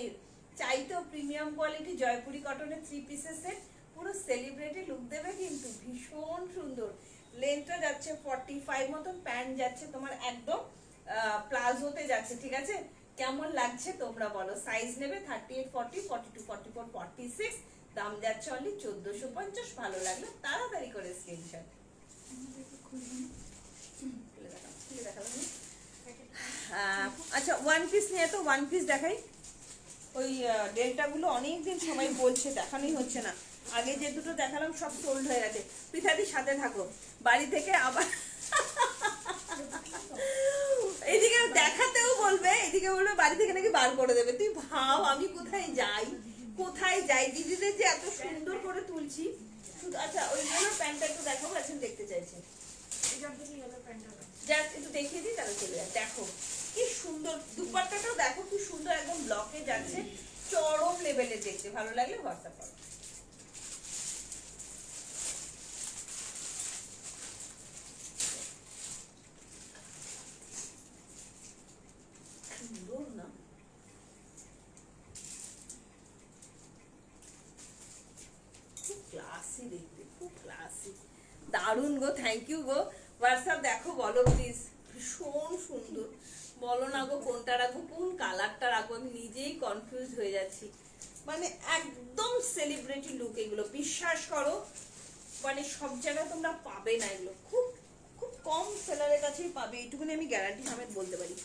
চাইতেও প্রিমিয়াম কোয়ালিটি জয়পুরি কটনের 3 পিসের সেট, পুরো সেলিব্রিটি লুক দেবে কিন্তু, ভীষণ সুন্দর। লেন্থটা যাচ্ছে 45 মতন, প্যান্ট যাচ্ছে তোমার একদম প্লাজোতে যাচ্ছে, ঠিক আছে? কেমন লাগছে তোমরা বলো। সাইজ নেবে 38, 40, 42, 44, 46, দাম যাচ্ছে অনলি 1450। ভালো লাগলো তাড়াতাড়ি করে স্ক্রিনশট। আচ্ছা, ওয়ান পিস নিয়ে তো ওয়ান পিস দেখাই। ওই ডেল্টাগুলো অনেকদিন সবাই বলছে, দেখানোই হচ্ছে না। আগে যে দুটো দেখালাম সব সোল্ড হয়ে গেছে। পৃথাদির সাথে থাকো, বাড়ি থেকে আবার এদিকে দেখাতেও বলবে, এদিকে বলবে বাড়ি থেকে নাকি বার করে দেবে। তুই ভাব আমি কোথায় যাই, কোথায় যাই, দিদিদের যে এত সুন্দর করে তুলছি শুধু। আচ্ছা, ওই জন্য প্যান্টটা একটু দেখাবো, এখন দেখতে চাইছে, জাস্ট একটু দেখিয়ে দিই তাহলে চলে যায়। দেখো কি সুন্দর দুপাট্টাটাও, দেখো কি সুন্দর, একদম ব্লকে যাচ্ছে, চরম লেভেলে দেখতে। ভালো লাগলে হোয়াটসঅ্যাপ করো। সুন্দর না? খুব ক্লাসি দেখতে, খুব ক্লাসি, দারুণ গো। থ্যাংক ইউ গো। হোয়াটসঅ্যাপ দেখো, বলো প্লিজ। ভীষণ সুন্দর, বলো না গো কোনটা রাখবো, কোন কালারটা রাখবো, আমি নিজেই কনফিউজ হয়ে যাচ্ছি। মানে একদম সেলিব্রিটি লুক এগুলো, বিশ্বাস করো। মানে সব জায়গায় তোমরা পাবে না এগুলো, খুব খুব কম সেলারের কাছেই পাবে, এইটুকুনি আমি গ্যারান্টি সমেত বলতে পারি।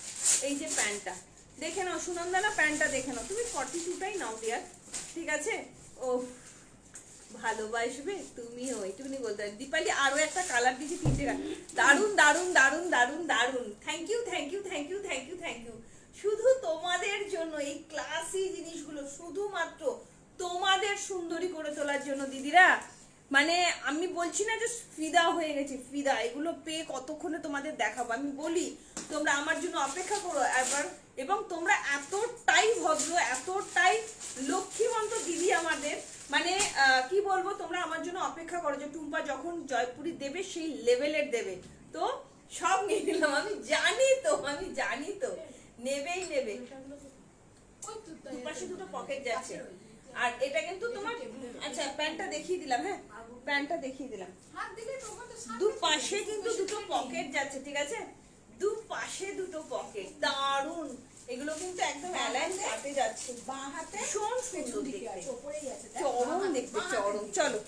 এই যে প্যান্টটা দেখে নাও সুনন্দনা, প্যান্টটা দেখে নাও, তুমি 42টাই নাও ডিয়ার, ঠিক আছে? ও ভালোবাসবে তুমিও, এইটুকুনি বলতে পারি। দীপালি আরো একটা কালার দিয়েছি, 3টে কালার, দারুন দারুন দারুন দারুন দারুন। Thank you thank you thank you thank you thank you. শুধু তোমাদের জন্য এই ক্লাসি জিনিসগুলো, শুধুমাত্র তোমাদের সুন্দরী করে তোলার জন্য দিদিরা। মানে আমি বলছি না যে ফিদা হয়ে গেছে, ফিদা। এগুলো পেয়ে কতক্ষণে তোমাদের দেখাবো, আমি বলি তোমরা আমার জন্য অপেক্ষা করো একবার। এবং তোমরা এতটাই ভদ্র, এতটাই লক্ষ্মীবন্ত দিদি আমাদের, মানে কি বলবো, তোমরা আমার জন্য অপেক্ষা করো যে টুম্পা যখন জয়পুরি দেবে সেই লেভেলের দেবে। তো সব নিয়ে নিলাম, আমি জানি তো, আমি জানি তো নেবেই নেবে। দুপাশে দুটো পকেট যাচ্ছে, আর এটা কিন্তু তোমার, আচ্ছা প্যান্টটা দেখিয়ে দিলাম, হ্যাঁ প্যান্টটা দেখিয়ে দিলাম। দুপাশে কিন্তু দুটো পকেট যাচ্ছে, ঠিক আছে? দুপাশে দুটো পকেট, দারুন। এগুলো কিন্তু একদম অ্যালাইন কাটে যাচ্ছে, বাঁ হাতে ভীষণ সুন্দর দেখতে, চরম দেখতে, চরম। চলো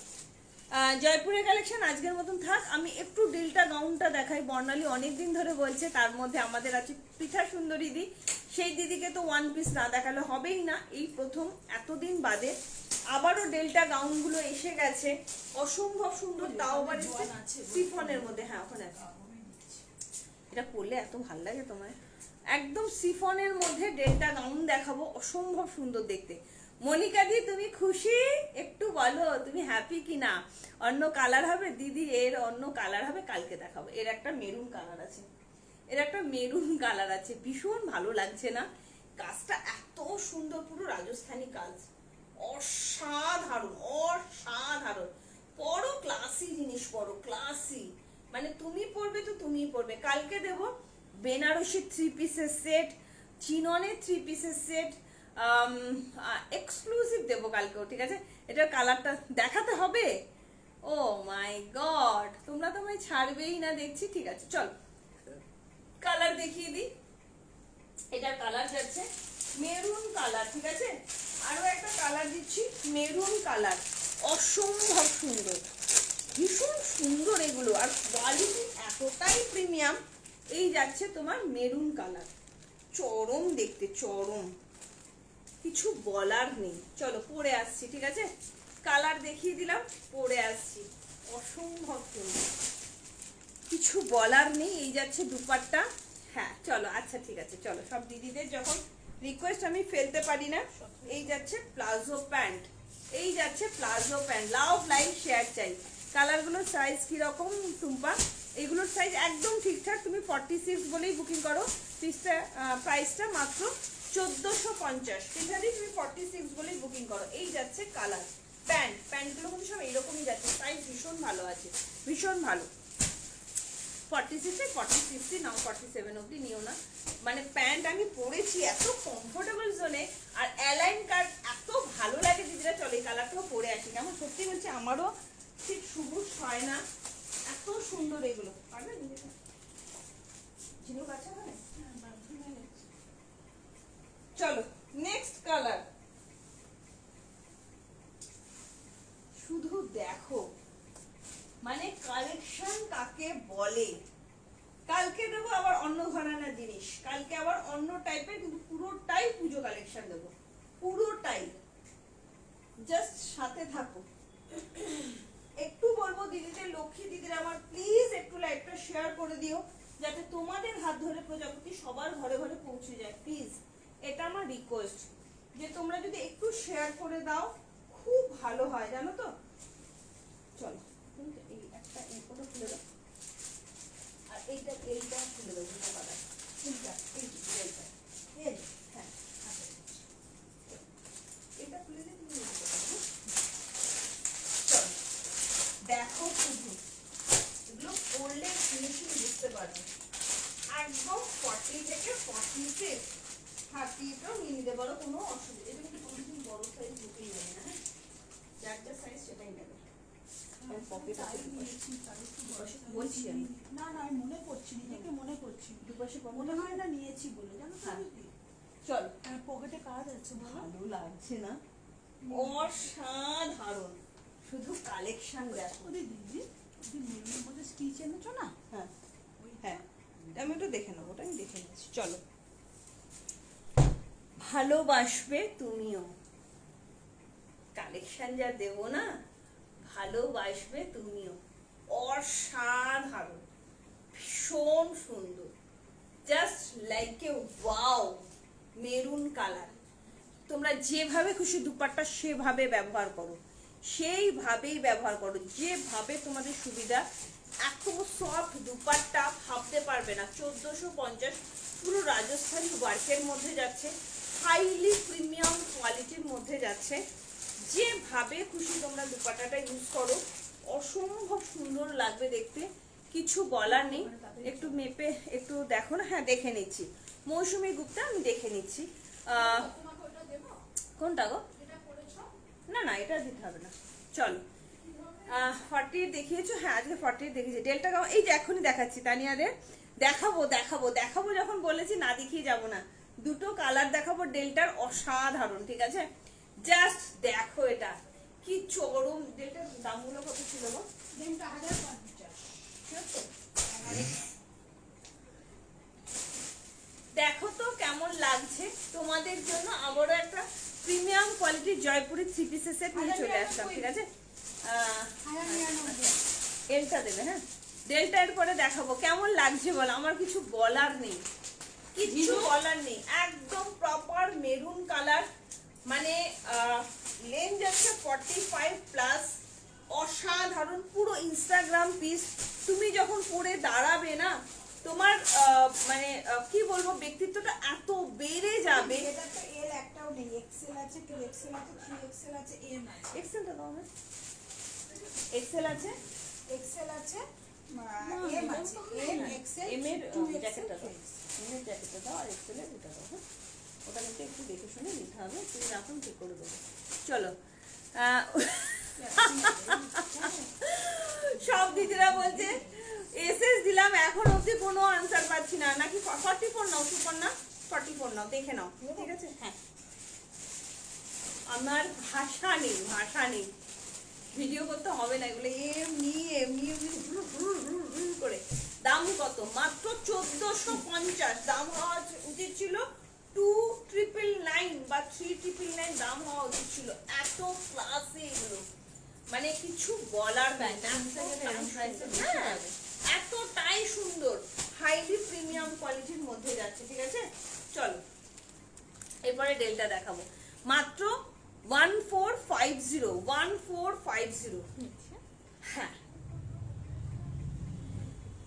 জয়পুরের কালেকশন আজকের মতন থাক। আমি একটু ডিলটা গাউনটা দেখাই। বর্ণালী অনেকদিন ধরে বলছে, তার মধ্যে আমাদের আছে পৃথা সুন্দরী দি, সেই দিদিকে তো ওয়ান পিস না দেখালে হবেই না। এই প্রথম এতদিন বাদে আবারও ডেল্টা গাউনগুলো এসে গেছে, অসম্ভব সুন্দর, তাও আবার সিফনের মধ্যে। হ্যাঁ ওখানে আছে, এটা পরলে এত ভালো লাগে তোমার। একদম সিফনের মধ্যে ডেল্টা গাউন দেখাবো, অসম্ভব সুন্দর দেখতে। মনিকা দি তুমি খুশি? একটু বলো তুমি হ্যাপি কিনা। অন্য কালার হবে দিদি, এর অন্য কালার হবে, কালকে দেখাবো। এর একটা মেরুন কালার আছে, এর একটা মেরুন কালার আছে, ভীষণ ভালো লাগছে না? কাজটা এত সুন্দর, পুরো রাজস্থানি কাজ, অসাধারণ অসাধারণ। বড় ক্লাসি জিনিস, বড় ক্লাসি। মানে তুমি পরবে তো তুমিই পরবে। কালকে দেবো বেনারসি 3 পিসের সেট, চিননের 3 পিসের সেট, এক্সক্লুসিভ দেবো কালকেও, ঠিক আছে? এটার কালারটা দেখাতে হবে। ও মাই গড, তোমরা তো আমায় ছাড়বেই না দেখছি। ঠিক আছে চল কালার দেখিয়ে দিই। এটার কালার যাচ্ছে মেরুন কালার, ঠিক আছে? আরো একটা কালার দিচ্ছি, মেরুন কালার, অসম্ভব সুন্দর, ভীষণ সুন্দর এগুলো, আর কোয়ালিটি এতটাই প্রিমিয়াম। এই যাচ্ছে তোমার মেরুন কালার, চরম দেখতে, চরম, কিছু বলার নেই। চলো পরে আসছি, ঠিক আছে? কালার দেখিয়ে দিলাম, পরে আসছি, অসম্ভব সুন্দর, কিছু বলার নেই। এই যাচ্ছে দুপাট্টা। হ্যাঁ চলো, আচ্ছা ঠিক আছে চলো। সব দিদিদের যখন রিকোয়েস্ট আমি ফেলতে পারি না। এই যাচ্ছে প্লাজো প্যান্ট, এই যাচ্ছে palazzo pant, love like share চাই। কালারগুলো সাইজ কিরকম টুম্পা? এগুলোর সাইজ একদম ঠিকঠাক, তুমি 46 বলেই বুকিং করো। পিসটা প্রাইসটা মাত্র 1450, সেখানে তুমি 46 বলেই বুকিং করো। এই যাচ্ছে কালার। প্যান্টগুলো কিন্তু সব এইরকমই যাচ্ছে, সাইজ ভীষণ ভালো আছে, ভীষণ ভালো। 46 46 নাও, 47 অবধি নিও না। মানে প্যান্ট আমি পরেছি এত কমফোর্টেবল জোনে, আর অ্যালাইন কাট এত ভালো লাগে দিদিরা। চলে এই কালারটাও পরে আসি, কেমন সত্যি বলছি আমারও ঠিক সবুজ হয় না, এত সুন্দর এগুলো। পারবে ঝিনুক আছে ওখানে? চলো নেক্সট কালার। শুধু দেখো মানে কালেকশন কাকে বলে। কালকে দেবো আবার অন্য ঘরানার জিনিস, কালকে আবার অন্য টাইপের, কিন্তু পুরোটাই পুজো কালেকশন দেবো, পুরোটাই। জাস্ট সাথে থাকো। একটু বলবো দিদিদের, লক্ষ্মী দিদিরা আমার, প্লিজ একটু লাইভটা শেয়ার করে দিও, যাতে তোমাদের হাত ধরে প্রজাপতি সবার ঘরে ঘরে পৌঁছে যায়। প্লিজ এটা আমার রিকোয়েস্ট, যে তোমরা যদি একটু শেয়ার করে দাও খুব ভালো হয়, জানো তো। চলো এই একটা ওটা খুলে দাও, আর এইটা খুলে দাও, দুটো কালার, তিনটা, এইটা হ্যাঁ, এটা খুলে দিয়ে তুমি নিতে পারো। চলো দেখো, শুধু এগুলো পড়লে ফিনিশিং বুঝতে পারবে। একদম 40 থেকে 46, 30টাও নিয়ে নিতে পারো, কোনো অসুবিধা। এটা কিন্তু কোনোদিন বড় সাইজ বুকিং নেবে না, হ্যাঁ, যার যা সাইজ সেটাই নেবে। বলছি আমি না আমি মনে করছি, নিজেকে মনে করছি, দুপাশে মনে হয় না নিয়েছি বলে, জানো তো। চলো পকেটে কাজ আছে, ভালো লাগছে না? অসাধারণ, শুধু কালেকশন দেখো। দিদি মেরুনের মধ্যে স্টিচ এনেছো না? হ্যাঁ হ্যাঁ, আমি একটু দেখে নেবো, ওটা আমি দেখে নিচ্ছি। চলো, ভালোবাসবে তুমিও, কালেকশন যা দেবো না, ভালোবাসবে তুমিও। অসাধারণ, ভীষণ সুন্দর, just like a wow. Maroon colour, তোমরা যেভাবে খুশি দুপাট্টা সেভাবে ব্যবহার করো, সেইভাবেই ব্যবহার করো, যেভাবে তোমাদের সুবিধা। এত সফট দুপাট্টা ভাবতে পারবে না। 1450, পুরো রাজস্থানী ওয়ার্কের মধ্যে যাচ্ছে, হাইলি প্রিমিয়াম কোয়ালিটির মধ্যে যাচ্ছে। যেভাবে খুশি তোমরা দুপাট্টাটা ইউজ করো, অসম্ভব সুন্দর লাগবে দেখতে, কিছু বলার নেই। একটু মেপে একটু দেখো না, হ্যাঁ দেখে নিচ্ছি। মৌসুমী গুপ্তা, আমি দেখে নিচ্ছি। কোনটা গো? না না, এটা দিতে হবে না। চলো 40 দেখিয়েছো, হ্যাঁ আজকে 40 দেখিয়েছি। ডেলটা এই যে এখনই দেখাচ্ছি তানিয়াদের, দেখাবো দেখাবো দেখাবো, যখন বলেছি না দেখিয়ে যাব না। দুটো কালার দেখাবো ডেলটার, অসাধারণ, ঠিক আছে? জাস্ট দেখো এটা কি চরম। ডেলটার দামগুলো কত ছিল গো? 1050। দেখো তো কেমন লাগছে তোমাদের জন্য। আবারও একটা প্রিমিয়াম কোয়ালিটির জয়পুরি 3 পিসের সেট নিয়ে চলে আসলাম, ঠিক আছে? এলটা দেবে, হ্যাঁ ডেলটা এর পরে দেখাবো। কেমন লাগছে বল, আমার কিছু বলার নেই, কিছু বলার নেই। একদম প্রপার মেরুন কালার, মানে লেন যাচ্ছে 45 প্লাস, অসাধারণ, পুরো ইনস্টাগ্রাম পিস। তুমি যখন পরে দাঁড়াবে না, তোমার মানে কি বলবো, ব্যক্তিত্বটা এত বেড়ে যাবে। এটা তো এল একটাও নেই, এক্সেল আছে, 2XL আছে, 3XL আছে, এম আছে। এক্সেলটা দাও না, এক্সেল আছে, এক্সেল আছে, এম আছে, এম এক্সেল, এম এর 2XL, জ্যাকেটটা দাও, এম এর জ্যাকেটটা দাও, আর এক্সেল এর এটা দাও, হ্যাঁ ওটা কিন্তু একটু দেখে শুনে নিতে হবে, তুমি রাখুন ঠিক করে দেবো। চলো সব দিদিরা বলছে এসএস দিলাম, এখন অবধি কোনো আনসার পাচ্ছি না। নাকি 44 নাও, সুপর্ণা 44 নাও, দেখে নাও, ঠিক আছে? হ্যাঁ, আমার ভাষা নেই, ভাষা নেই, ভিডিও করতে হবে না, এগুলো এমনি এমনি এমনি করে। দাম কত? মাত্র 1450। দাম হওয়া উচিত ছিল 2999 বা 3999 দাম হওয়া উচিত ছিল। এত ক্লাসে এগুলো, মানে কিছু বলার নাই। এতটাই সুন্দর, হাইলি প্রিমিয়াম কোয়ালিটির মধ্যে যাচ্ছে, ঠিক আছে? চলো এরপরে ডেলটা দেখাবো, মাত্র 1450। হ্যাঁ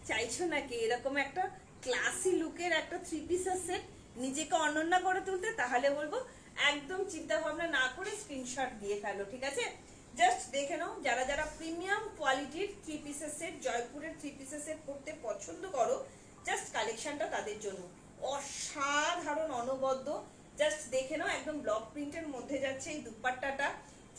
চাইছো নাকি এরকম একটা ক্লাসি লুকের একটা 3 পিসের সেট নিজেকে অনন্য করে তুলতে, তাহলে বলবো একদম চিন্তা ভাবনা না করে স্ক্রিনশট দিয়ে ফেলো, ঠিক আছে? জাস্ট দেখে নাও, যারা যারা প্রিমিয়াম কোয়ালিটির 3 পিসের সেট, জয়পুরের 3 পিসের সেট পড়তে পছন্দ করো, জাস্ট কালেকশনটা তাদের জন্য অসাধারণ, অনবদ্য। জাস্ট দেখে নাও, একদম ব্লক প্রিন্টের মধ্যে যাচ্ছে এই দুপাট্টাটা।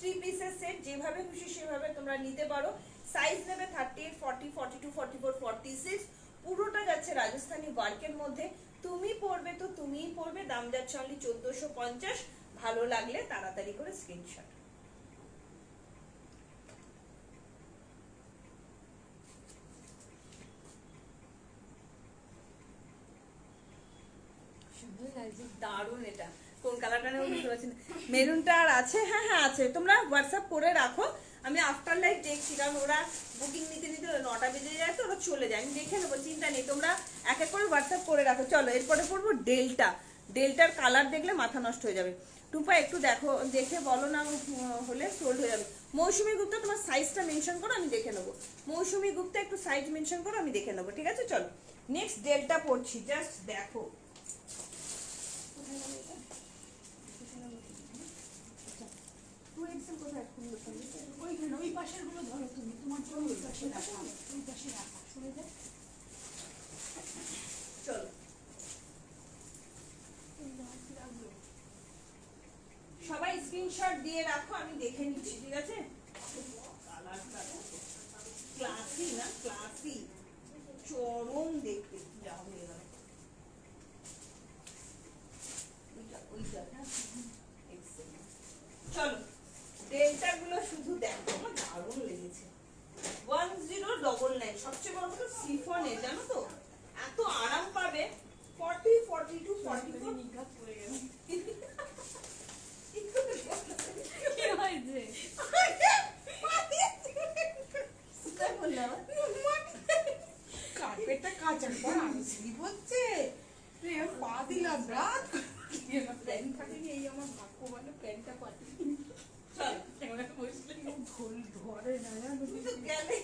3 পিসের সেট, যেভাবে খুশি সেভাবে তোমরা নিতে পারো। সাইজ নেবে 38, 40, 42, 44, 46। পুরোটা যাচ্ছে রাজস্থানি ওয়ার্কের মধ্যে। তুমি পড়বে তো তুমিই পড়বে, দাম যাচ্ছে অনলি 1450। ভালো লাগলে তাড়াতাড়ি করে স্ক্রিনশট। দারুন, এটা কোন কালারটা নেব বুঝতে পারছি না। মেরুনটা আর আছে? হ্যাঁ হ্যাঁ আছে, তোমরা হোয়াটসঅ্যাপ করে রাখো, আমি আফটার লাইভ দেখছি, কারণ ওরা বুকিং নিতে নিতে 9টা বেজে যায় তো ওরা চলে যায়, আমি দেখে নেবো, চিন্তা নেই, তোমরা এক এক করে হোয়াটসঅ্যাপ করে রাখো। চলো এরপরে পড়বো ডেল্টা। ডেল্টার কালার দেখলে মাথা নষ্ট হয়ে যাবে। টুপা একটু দেখো, দেখে বলো না, হলে সোল্ড হয়ে যাবে। মৌসুমী গুপ্তা তোমার সাইজটা মেনশন করো, আমি দেখে নেবো। মৌসুমী গুপ্তা একটু সাইজ মেনশন করো, আমি দেখে নেবো, ঠিক আছে? চলো নেক্সট ডেল্টা পড়ছি, জাস্ট দেখো। ওইখানে ওই পাশের গুলো ধরো তুমি, তোমার জন্য ওই পাশে রাখা, ওই পাশে রাখা, সরে যায়। চলো সবাই স্ক্রিনশট দিয়ে রাখো, আমি দেখে নিচ্ছি, ঠিক আছে? ক্লাসি না, ক্লাসি চরম দেখতে, যাও হয়ে গেল ওইটা, হ্যাঁ এক্সেলেন্ট। চলো ডেল্টা গুলো শুধু দেখো, আমার দারুণ লেগেছে। 1099, সবচেয়ে বড় কথা সিফনের, জানো তো এত আরাম পাবে। 40, 42, 44 নিকাত পড়ে গেল। কি হয়েছে? কার্পেটটা কাচার পর আমি স্লিপ হচ্ছে, পা দিলাম রাত প্যান্ট থাকেনি, এই আমার ভাগ্য বলে প্যান্টটা পাতি বসলে ভুল ধরে না, জানো তুমি তো গেলে।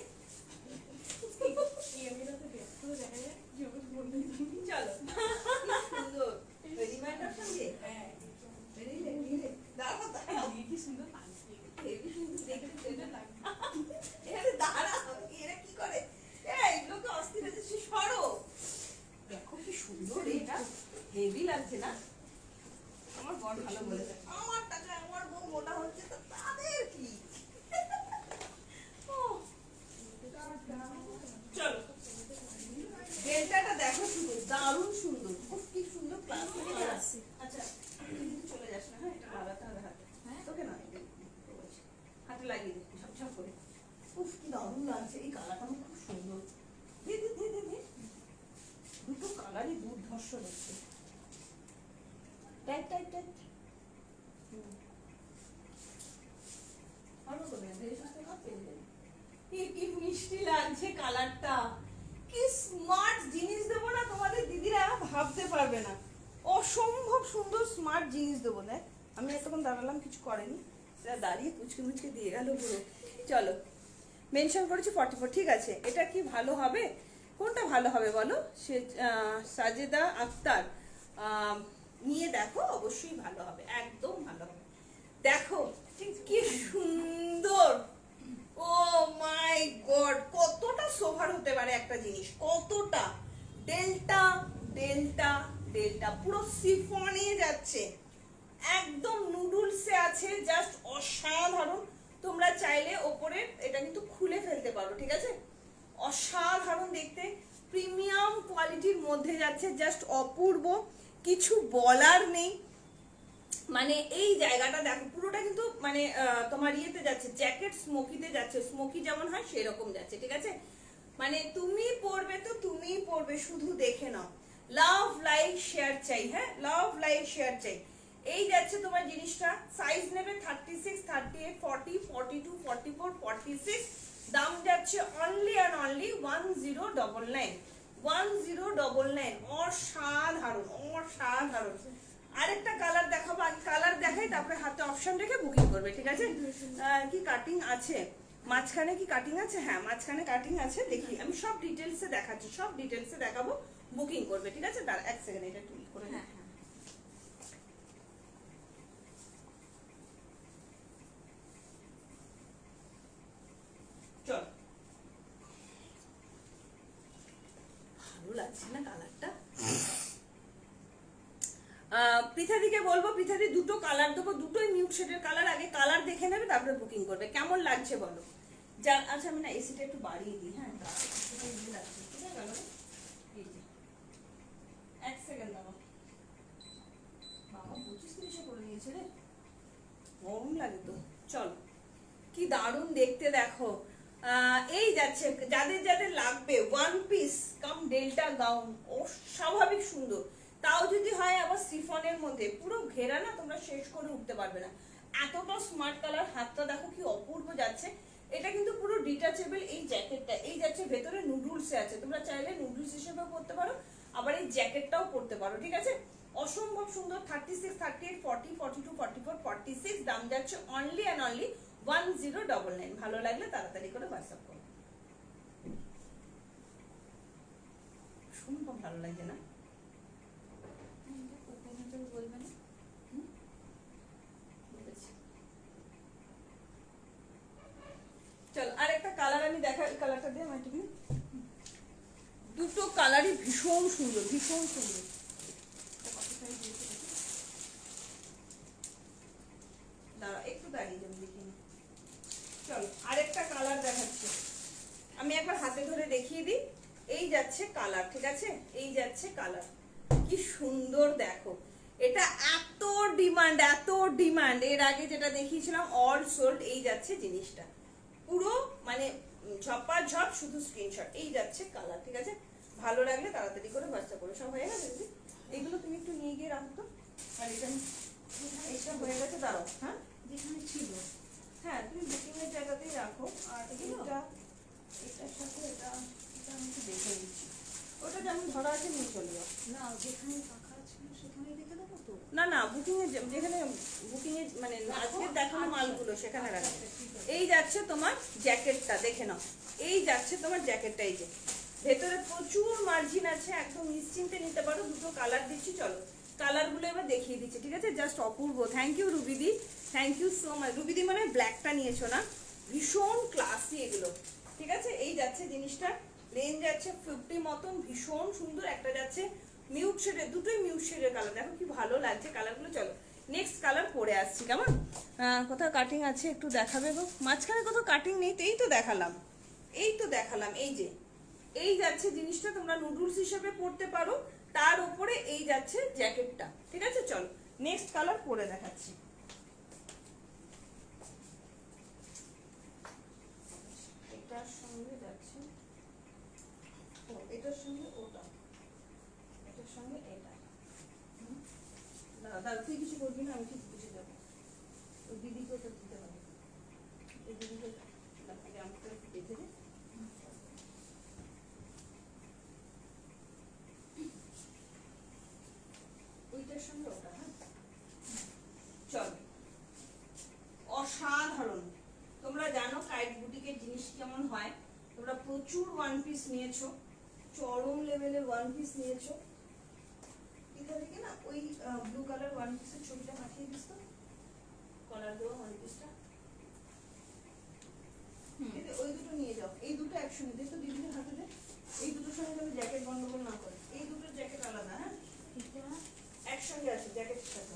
ক্যামেরাতে ব্যস্ত দেখা যায় যে ওর বললে চলো সুন্দর রিমাইন্ডার সঙ্গে, হ্যাঁ বেরিয়ে নিলে দাঁড়াও দাঁড়াও, কি সুন্দর লাগছে, হেভি সুন্দর দেখতে সেটা লাগে। এখানে দাঁড়াও, এরা কি করে? এই লোকে অস্থির হচ্ছে, সরো। দেখো কি সুন্দর, এটা হেভি লাগছে না? আমার বড় ভালো বলেছে, আমার টাকা আমার বউ মোটা হচ্ছে তো তাদের কি। চলো ডেল্টাটা দেখো, শুধু দারুণ সুন্দর, খুব কি সুন্দর ক্লাসিক আছে। আচ্ছা তুই চলে যাস না, হ্যাঁ এটা লাগাতে হবে হাতে, হ্যাঁ তোকে না হাতে লাগিয়ে দে ঝপঝপ করে। উফ কি দারুণ লাগছে, এই কালারটা আমার খুব সুন্দর। দে দে দে দে দে, দুটো কালারই দুর্ধর্ষ দেখতে। টাইট টাইট টাইট, ভালো করে ধীরে সুস্থে কাজ পেয়ে যাবে। কি মিষ্টি লাগছে কালারটা, কি স্মার্ট জিনিস দেবো না তোমাদের দিদিরা, ভাবতে পারবে না, অসম্ভব সুন্দর স্মার্ট জিনিস দেবো না। আমি এতক্ষণ দাঁড়ালাম, কিছু করেনি, সেটা দাঁড়িয়ে কুচকে মুচকে দিয়ে গেল পুরো। চলো মেনশন করেছি 44, ঠিক আছে। এটা কি ভালো হবে? কোনটা ভালো হবে বলো? সে সাজেদা আক্তার নিয়ে দেখো, অবশ্যই ভালো হবে, একদম ভালো হবে। দেখো কি সুন্দর, ও মাই গড, কতটা সোভার হতে পারে একটা জিনিস, কতটা। ডেল্টা ডেল্টা ডেল্টা পুরো সিফনে যাচ্ছে, একদম নুডলসে আছে, জাস্ট অসাধারণ। তোমরা চাইলে ওপরে এটা কিন্তু খুলে ফেলতে পারো, ঠিক আছে? অসাধারণ দেখতে, প্রিমিয়াম কোয়ালিটির মধ্যে যাচ্ছে, জাস্ট অপূর্ব, কিছু বলার নেই। মানে এই জায়গাটা দেখো, পুরোটা কিন্তু মানে তোমার ইয়েতে যাচ্ছে, জ্যাকেট স্মোকিতে যাচ্ছে, স্মোকি যেমন হয় সেরকম যাচ্ছে, ঠিক আছে? মানে তুমি পরবে তো তুমিই পরবে, শুধু দেখে নাও। লাভ লাইক শেয়ার চাই, হ্যাঁ লাভ লাইক শেয়ার চাই। এই যাচ্ছে তোমার জিনিসটা, সাইজ নেবে 36, 38, 40, 42, 44, 46। দাম যাচ্ছে অনলি অ্যান্ড অনলি 1099, 1099। অসাধারণ অসাধারণ। আরেকটা কালার দেখাবো, আগে কালার দেখাই, তারপরে হাতে অপশন রেখে বুকিং করবে, ঠিক আছে? কি কাটিং আছে, মাঝখানে কি কাটিং আছে? হ্যাঁ মাঝখানে কাটিং আছে, দেখি আমি সব ডিটেলসে দেখাচ্ছি, সব ডিটেলসে দেখাবো, বুকিং করবে ঠিক আছে? তার এক সেকেন্ড এটা টুল করে হ্যাঁ হ্যাঁ চল। ভালো লাগছে না কালারটা? পৃথাদিকে বলবো, পৃথাদি দুটো কালার দেবো, দুটোই মিউট শেডের কালার, আগে কালার দেখে নেবে তারপরে বুকিং করবে। কেমন লাগছে বলো? যা আচ্ছা আমি না এসিটা একটু বাড়িয়ে দিই, হ্যাঁ লাগছে ঠিক আছে? এই যে এক সেকেন্ড দাও বাবা, 25-30 করে দিয়েছে রে, গরম লাগে তো। চল কি দারুণ দেখতে দেখো। এই যাচ্ছে যাদের যাদের লাগবে ওয়ান পিস কাম ডেল্টা গাউন, অস্বাভাবিক সুন্দর, তাও যদি হয় আবার সিফনের মধ্যে পুরো ঘেরা না, তোমরা শেষ করে উঠতে পারবে না, এতটা স্মার্ট কালার। হাতটা দেখো কি অপূর্ব যাচ্ছে। এটা কিন্তু পুরো ডিটাচেবল। এই জ্যাকেটটা এই যাচ্ছে ভেতরে নুডলসে আছে, তোমরা চাইলে নুডলস হিসেবেও পরতে পারো, আবার এই জ্যাকেটটাও পরতে পারো ঠিক আছে? অসম্ভব সুন্দর। 36, 38, 40, 42, 44, 46, দাম যাচ্ছে অনলি অ্যান্ড অনলি 1099। ভালো লাগলে তাড়াতাড়ি করে হোয়াটসঅ্যাপ করো। অসম্ভব ভালো লাগে না? বলবে না চল আর একটা কালার আমি দেখা, কালারটা দিয়ে আমার তুমি। দুটো কালারই ভীষণ সুন্দর, ভীষণ সুন্দর। দাঁড়া একটু দাঁড়িয়ে যাবো দেখি। চলো আরেকটা কালার দেখাচ্ছি, আমি একবার হাতে ধরে দেখিয়ে দিই। এই যাচ্ছে কালার ঠিক আছে? এই যাচ্ছে কালার, কি সুন্দর দেখো। এটা এত ডিমান্ড, এত ডিমান্ড। এর আগে যেটা দেখিয়েছিলাম অল সোল্ড। এই যাচ্ছে জিনিসটা পুরো মানে ঝপা ঝপ, শুধু স্ক্রিনশট। এই যাচ্ছে কালার ঠিক আছে? ভালো লাগলে তাড়াতাড়ি করে হোয়াটসঅ্যাপ করো। সব হয়ে গেছে দিদি? এগুলো তুমি একটু নিয়ে গিয়ে রাখো তো। আর এটা এইটা হয়ে গেছে, দাঁড়াও। হ্যাঁ যেখানে ছিল হ্যাঁ তুমি বুকিং এর জায়গাতেই রাখো। আর এটা এটার সাথে এটা এটা আমি একটু দেখে নিচ্ছি। ওটা যেমন ধরা আছে নিয়ে চলে যাও। না, যেখানে ফাঁকা ছিল সেখানেই রেখে দেবো তো। না না, বুকিং এর যেখানে বুকিং এর মানে আজকে দেখানো মালগুলো সেখানে রাখো। এই যাচ্ছে তোমার জ্যাকেটটা, দেখে নাও। এই যাচ্ছে তোমার জ্যাকেটটা, এই যে ভেতরে প্রচুর মার্জিন আছে, একদম নিশ্চিন্তে নিতে পারো। দুটো কালার দিচ্ছি, চলো কালারগুলো এবার দেখিয়ে দিচ্ছি ঠিক আছে? জাস্ট অপূর্ব। থ্যাংক ইউ রুবিদি, থ্যাংক ইউ সো মাচ। রুবিদি মানে ব্ল্যাকটা নিয়েছো না? ভীষণ ক্লাসি এগুলো ঠিক আছে? এই যাচ্ছে জিনিসটা, রেঞ্জ যাচ্ছে 50 মতন, ভীষণ সুন্দর। একটা যাচ্ছে মিউট শেডের, দুটোই মিউট শেডের কালার, দেখো কি ভালো লাগছে কালারগুলো। চলো নেক্সট কালার পরে আসছি, কেমন? কোথাও কাটিং আছে একটু দেখাবে গো? মাঝখানে কোথাও কাটিং নেই তো? এই তো দেখালাম, এই তো দেখালাম। এই যে এই যাচ্ছে জিনিসটা, তোমরা নুডলস হিসেবে পরতে পারো, তার উপরে এই যাচ্ছে জ্যাকেটটা ঠিক আছে? চলো নেক্সট কালার পরে দেখাচ্ছি। এটার সঙ্গে যাচ্ছে ও, এটার সঙ্গে ওটা, এটার সঙ্গে এটা। দাদা তুই কিছু করবি না, আমি ঠিক বুঝে যাবো। ওই দিদিকে ওটা দিতে হবে, ওই দিদিকে আগে আমাকে দেখে দে। ওইটার সঙ্গে ওটা। হ্যাঁ চল, অসাধারণ। তোমরা জানো কাইট বুটিকের জিনিস কেমন হয়। তোমরা প্রচুর ওয়ান পিস নিয়েছো, চরম লেভেলের ওয়ান পিস নিয়েছো। এটা থেকে না ওই ব্লু কালার ওয়ান পিসের ছবিটা পাঠিয়ে দিস তো, কলার দেওয়া ওয়ান পিসটা। ওই দুটো নিয়ে যাও, এই দুটো একসঙ্গে দে তো দিদিদের হাতে দে। এই দুটোর সঙ্গে তুমি জ্যাকেট গন্ডগোল না করে, এই দুটোর জ্যাকেট আলাদা। হ্যাঁ এটা একসঙ্গে আছে জ্যাকেটের সাথে।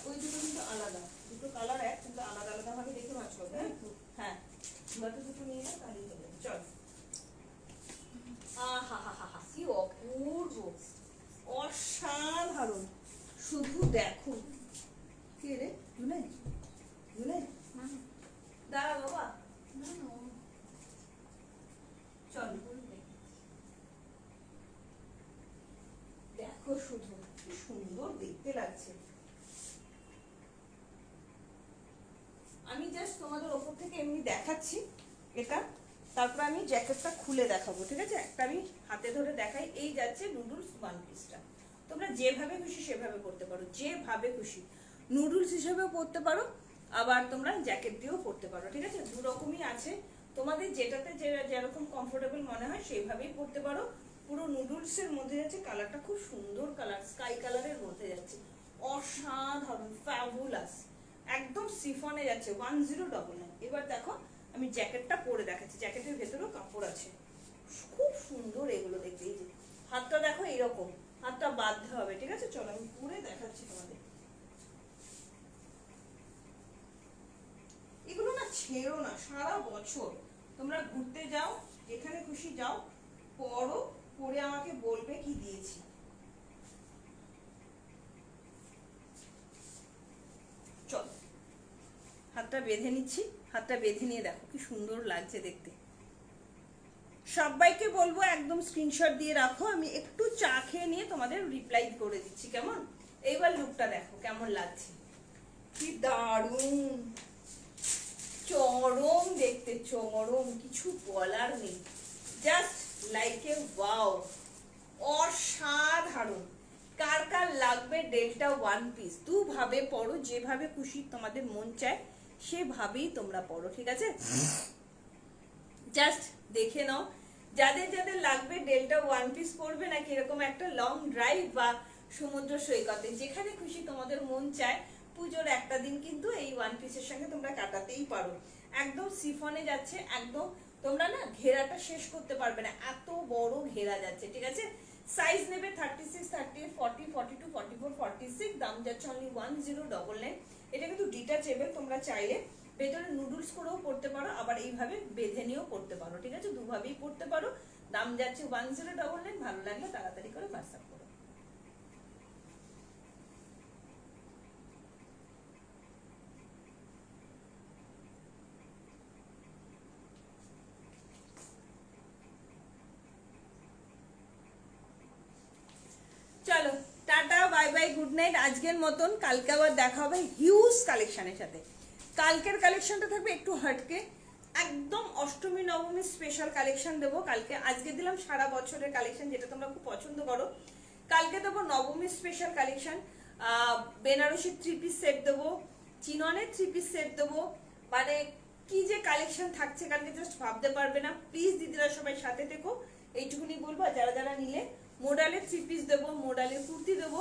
ওই দুটো কিন্তু আলাদা, দুটো কালার এক কিন্তু আলাদা আলাদা ভাবে দেখে মাছ করবে। হ্যাঁ বাকি দুটো নিয়ে যাও, তাহলেই হয়ে যাবে। চল, আহা হা হা হা, কি অপূর্ব, অসাধারণ। শুধু দেখো। কে রে জুলাই? জুলাই দাঁড়া বাবা, না না চল দেখো শুধু কি সুন্দর দেখতে লাগছে। আমি জাস্ট তোমাদের ওপর থেকে এমনি দেখাচ্ছি এটা, তারপর আমি জ্যাকেটটা খুলে দেখাবো ঠিক আছে? একটা আমি হাতে ধরে দেখাই। এই যাচ্ছে নুডলস ওয়ান পিসটা, তোমরা যেভাবে খুশি সেভাবে পরতে পারো, যেভাবে খুশি নুডলস হিসেবেও পরতে পারো, আবার তোমরা জ্যাকেট দিয়েও পরতে পারো, ঠিক আছে? দু রকমই আছে, তোমাদের যেটাতে যেরকম কমফোর্টেবল মনে হয় সেইভাবেই পরতে পারো। পুরো নুডলস এর মধ্যে যাচ্ছে, কালারটা খুব সুন্দর কালার, স্কাই কালারের মধ্যে যাচ্ছে, অসাধারণ ফ্যাবুলাস, একদম সিফনে যাচ্ছে 1099। এবার দেখো আমি জ্যাকেটটা পরে দেখাচ্ছি, জ্যাকেটের ভেতরেও কাপড় আছে, খুব সুন্দর এগুলো দেখতে। এই যে হাতটা দেখো এরকম, হাতটা বাঁধতে হবে, ঠিক আছে? চলো আমি পরে দেখাচ্ছি তোমাদের। এগুলো না ছেড়ো না, সারা বছর তোমরা ঘুরতে যাও, যেখানে খুশি যাও, পরো, পরে আমাকে বলবে কি দিয়েছি। চলো হাতটা বেঁধে নিচ্ছি, হাতটা বেঁধে নিয়ে দেখো কি সুন্দর লাগছে দেখতে। সবাইকে বলবো একদম স্ক্রিনশট দিয়ে রাখো, আমি একটু চা খেয়ে নিয়ে তোমাদের রিপ্লাই করে দিচ্ছি, কেমন? এইবার লুকটা দেখো কেমন লাগছে, কি দারুণ, চরম দেখতে, চরম, কিছু বলার নেই, জাস্ট লাইক এ ওয়াও, অসাধারণ। কার কার লাগবে ডেল্টা ওয়ান পিস, দুভাবে পরো, যেভাবে খুশি তোমাদের মন চায় সেভাবেই তোমরা পরো, ঠিক আছে? জাস্ট দেখে নাও, যাদের যাদের লাগবে ডেল্টা ওয়ান পিস পরবে নাকি এরকম একটা লং ড্রাইভ বা সমুদ্র সৈকতে, যেখানে খুশি তোমাদের মন চায়, পুজোর একটা দিন কিন্তু এই ওয়ান পিসের সঙ্গে তোমরা কাটাতেই পারো। একদম সিফনে যাচ্ছে, একদম তোমরা না ঘেরাটা শেষ করতে পারবে না, এত বড় ঘেরা যাচ্ছে, ঠিক আছে? সাইজ নেবে 36, 38, 40, 42, 44, 46, দাম যাচ্ছে অনলি 1099। এটা কিন্তু ডিটাচেবল, তোমরা চাইলে ভেতরে নুডলস করেও পড়তে পারো, আবার এইভাবে বেঁধে নিয়েও পড়তে পারো, ঠিক আছে? দুভাবেই পড়তে পারো, দাম যাচ্ছে 1099। ভালো লাগলে তাড়াতাড়ি করে হোয়াটসঅ্যাপ করো। চলো tata, bye bye, good night আজকের মতন। কালকে আবার দেখা হবে হিউজ কালেকশনের সাথে। কালকের কালেকশনটা থাকবে একটু হটকে, একদম অষ্টমী নবমী স্পেশাল কালেকশন দেবো কালকে। আজকে দিলাম সারা বছরের কালেকশন, যেটা তোমরা খুব পছন্দ করো। কালকে দেবো নবমী special collection, Banarasi 3 piece set দেবো, চিননের 3 পিস সেট দেবো, মানে কি যে কালেকশন থাকছে কালকে জাস্ট ভাবতে পারবে না। প্লিজ দিদিরা সবাই সাথে থেকো, এইটুকুনি বলবো। যারা যারা নিলে মোডালের 3 পিস দেবো, মোডালের কুর্তি দেবো,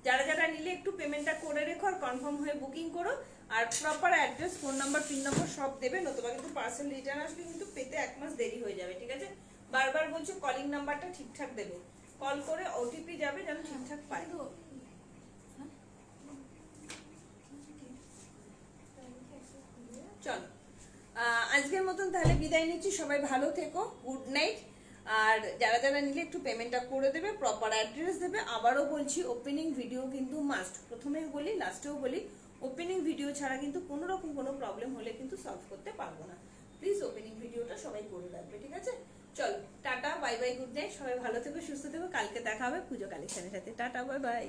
যারা যারা নিলে একটু পেমেন্টটা করে রেখো আর কনফার্ম হয়ে বুকিং করো। আর proper address, phone number, pin number সব দেবে, নতুবা কিন্তু পার্সেল রিটার্ন আসলে কিন্তু পেতে 1 মাস দেরি হয়ে যাবে, ঠিক আছে? বারবার বলছো কলিং নাম্বারটা ঠিকঠাক দেবে, কল করে ওটিপি যাবে যেন ঠিকঠাক পায়। চলো আজকের মতন তাহলে বিদায় নিচ্ছি, সবাই ভালো থেকো, গুড নাইট। আর যারা যারা নিলে একটু পেমেন্টটা করে দেবে, প্রপার অ্যাড্রেস দেবে। আবারও বলছি ওপেনিং ভিডিও কিন্তু মাস্ট, প্রথমেও বলি লাস্টেও বলি, ওপেনিং ভিডিও ছাড়া কিন্তু কোনো রকম কোনো প্রবলেম হলে কিন্তু সলভ করতে পারবো না। প্লিজ ওপেনিং ভিডিওটা সবাই করে রাখবে, ঠিক আছে? চলো tata, bye bye, good night, সবাই ভালো থেকো, সুস্থ থেকো। কালকে দেখা হবে পুজো কালেকশনের সাথে। Tata, bye bye.